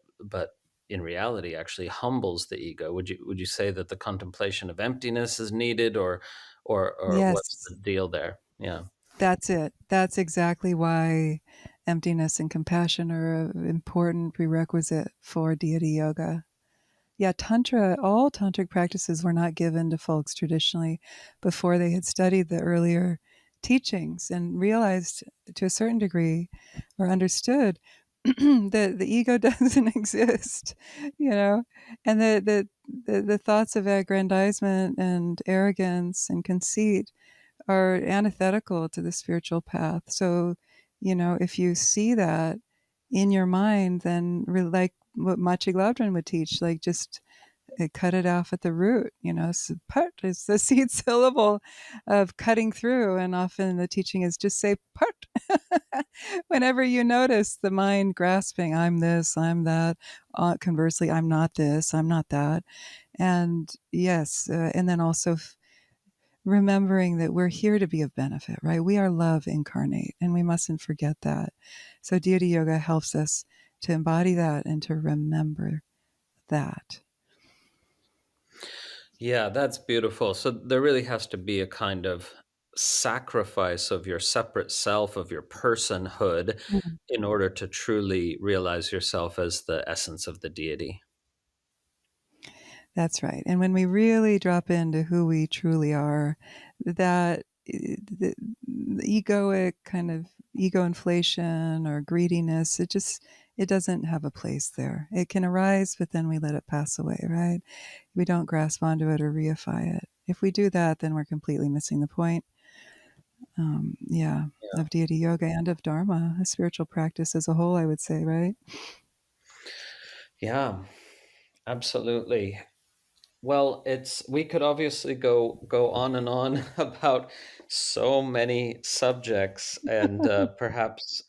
in reality actually humbles the ego. Would you say that the contemplation of emptiness is needed, or what's Yes, the deal there? Yeah. that's it. That's exactly why emptiness and compassion are an important prerequisite for deity yoga. Yeah, Tantra, all tantric practices were not given to folks traditionally before they had studied the earlier teachings and realized to a certain degree or understood that the ego doesn't exist, you know, and the thoughts of aggrandizement and arrogance and conceit are antithetical to the spiritual path. So, if you see that in your mind, then like what Machi Gladron would teach, like just cut it off at the root. So part is the seed syllable of cutting through, and often the teaching is just say part. Whenever you notice the mind grasping, I'm this, I'm that. Conversely, I'm not this, I'm not that. And yes, and then also remembering that we're here to be of benefit, right? We are love incarnate, and we mustn't forget that. So deity yoga helps us to embody that and to remember that. Yeah, that's beautiful. So there really has to be a kind of sacrifice of your separate self, of your personhood, Mm. in order to truly realize yourself as the essence of the deity. That's right. And when we really drop into who we truly are, that the egoic kind of ego inflation or greediness, it doesn't have a place there. It can arise, but then we let it pass away, right? We don't grasp onto it or reify it. If we do that, then we're completely missing the point. Yeah, Yeah. of deity yoga and of Dharma, a spiritual practice as a whole, I would say, right? Yeah, absolutely. Well, it's we could obviously go on and on about so many subjects, and perhaps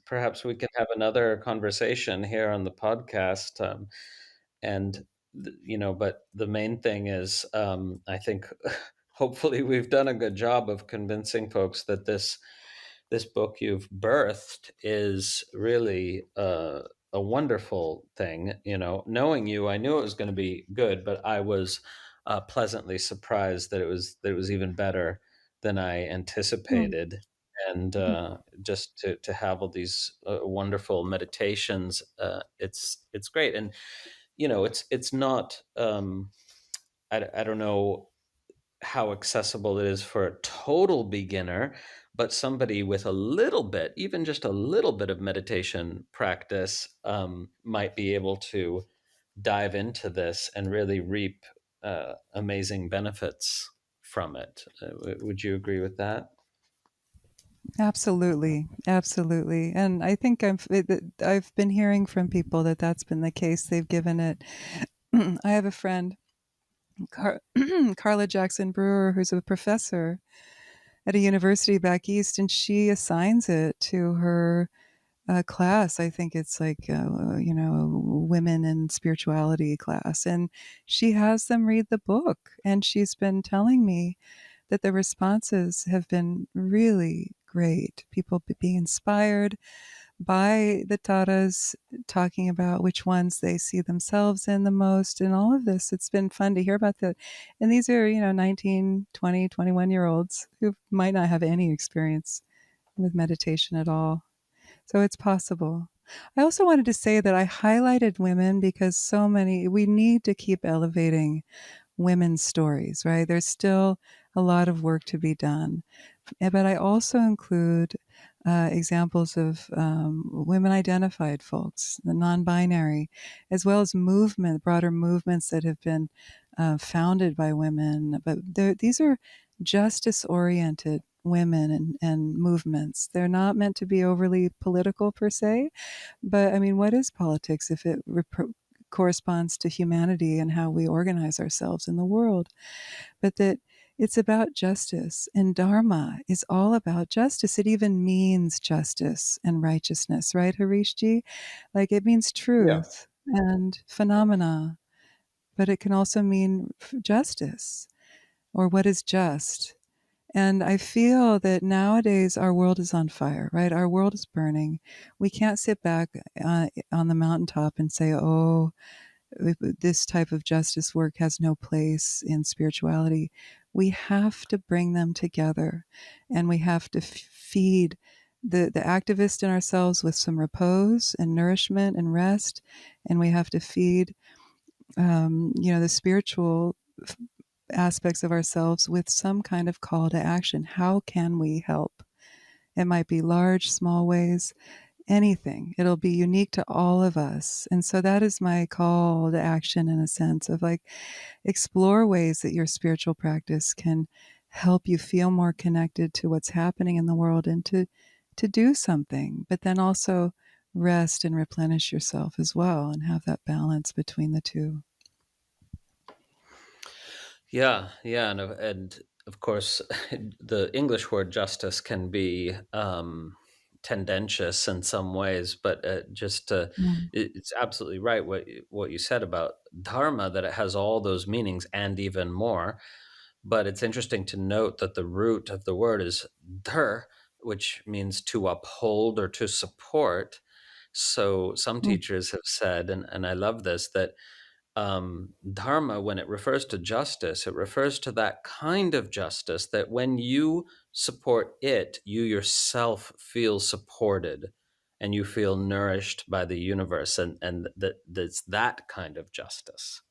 we can have another conversation here on the podcast. And but the main thing is, I think hopefully we've done a good job of convincing folks that this book you've birthed is really a wonderful thing. Knowing you, I knew it was going to be good, but I was pleasantly surprised that it was even better than I Mm. anticipated. And just to have all these wonderful meditations, it's great. And it's not. I don't know how accessible it is for a total beginner, but somebody with a little bit, even just a little bit of meditation practice, might be able to dive into this and really reap amazing benefits from it. Would you agree with that? Absolutely, absolutely, and I think I've been hearing from people that that's been the case. They've given it. I have a friend, Carla Jackson Brewer, who's a professor at a university back east, and she assigns it to her class. I think it's like women in spirituality class, and she has them read the book, and she's been telling me that the responses have been really great. People being inspired by the Tārās, talking about which ones they see themselves in the most, and all of this. It's been fun to hear about that. And these are, 19, 20, 21 year olds who might not have any experience with meditation at all. So it's possible. I also wanted to say that I highlighted women because we need to keep elevating women's stories, right? There's still a lot of work to be done. But I also include examples of women identified folks, the non binary, as well as broader movements that have been founded by women. But these are justice oriented women and movements. They're not meant to be overly political per se. But I mean, what is politics if it corresponds to humanity and how we organize ourselves in the world? But that it's about justice, and Dharma is all about justice. It even means justice and righteousness, right, Harishji? Like it means Yeah. truth and phenomena, but it can also mean justice or what is just. And I feel that nowadays our world is on fire, right? Our world is burning. We can't sit back on the mountaintop and say, oh, this type of justice work has no place in spirituality. We have to bring them together, and we have to feed the activist in ourselves with some repose and nourishment and rest, and we have to feed the spiritual aspects of ourselves with some kind of call to action. How can we help? It might be large, small ways, anything. It'll be unique to all of us. And so that is my call to action, in a sense of like, explore ways that your spiritual practice can help you feel more connected to what's happening in the world and to do something, but then also rest and replenish yourself as well and have that balance between the two. Yeah, and of course, the English word justice can be tendentious in some ways, but it's absolutely right what you said about Dharma, that it has all those meanings and even more. But it's interesting to note that the root of the word is dhar, which means to uphold or to support. So some teachers have said, and I love this, that Dharma, when it refers to justice, it refers to that kind of justice that when you support it, you yourself feel supported and you feel nourished by the universe, and that's that kind of justice.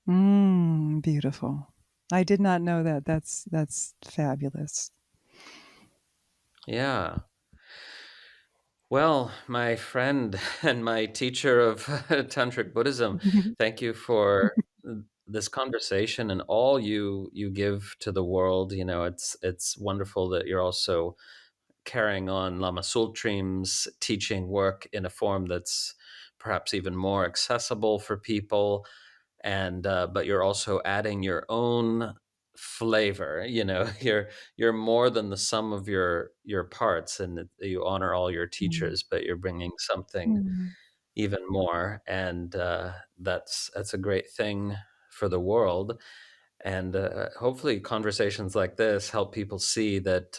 Beautiful. I did not know that. That's fabulous. Yeah. Well, my friend and my teacher of tantric Buddhism, thank you for this conversation and all you give to the world. It's wonderful that you're also carrying on Lama Tsultrim's teaching work in a form that's perhaps even more accessible for people, and but you're also adding your own flavor. You're more than the sum of your parts, and you honor all your teachers, but you're bringing something even more, and that's a great thing for the world. And hopefully conversations like this help people see that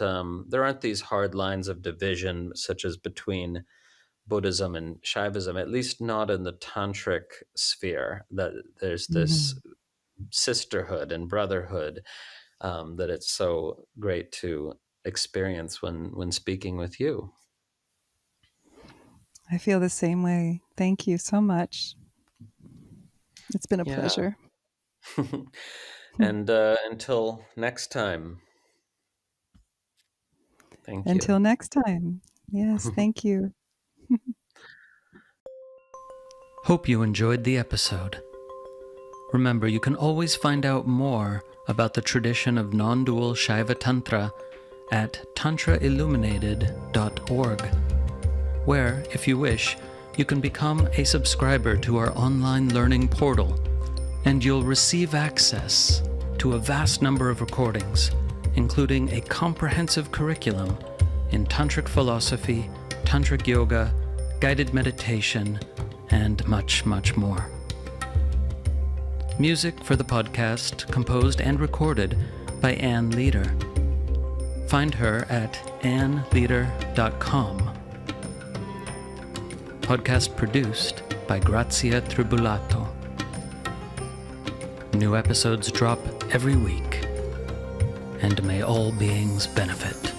there aren't these hard lines of division, such as between Buddhism and Shaivism, at least not in the tantric sphere, that there's this sisterhood and brotherhood that it's so great to experience when speaking with you. I feel the same way. Thank you so much. It's been a pleasure. And until next time. Thank you. Until next time. Yes, thank you. Hope you enjoyed the episode. Remember, you can always find out more about the tradition of non-dual Shaiva Tantra at tantrailluminated.org, where, if you wish, you can become a subscriber to our online learning portal, and you'll receive access to a vast number of recordings, including a comprehensive curriculum in tantric philosophy, tantric yoga, guided meditation, and much, much more. Music for the podcast composed and recorded by Ann Leader. Find her at annleader.com. Podcast produced by Grazia Tribulato. New episodes drop every week, and may all beings benefit.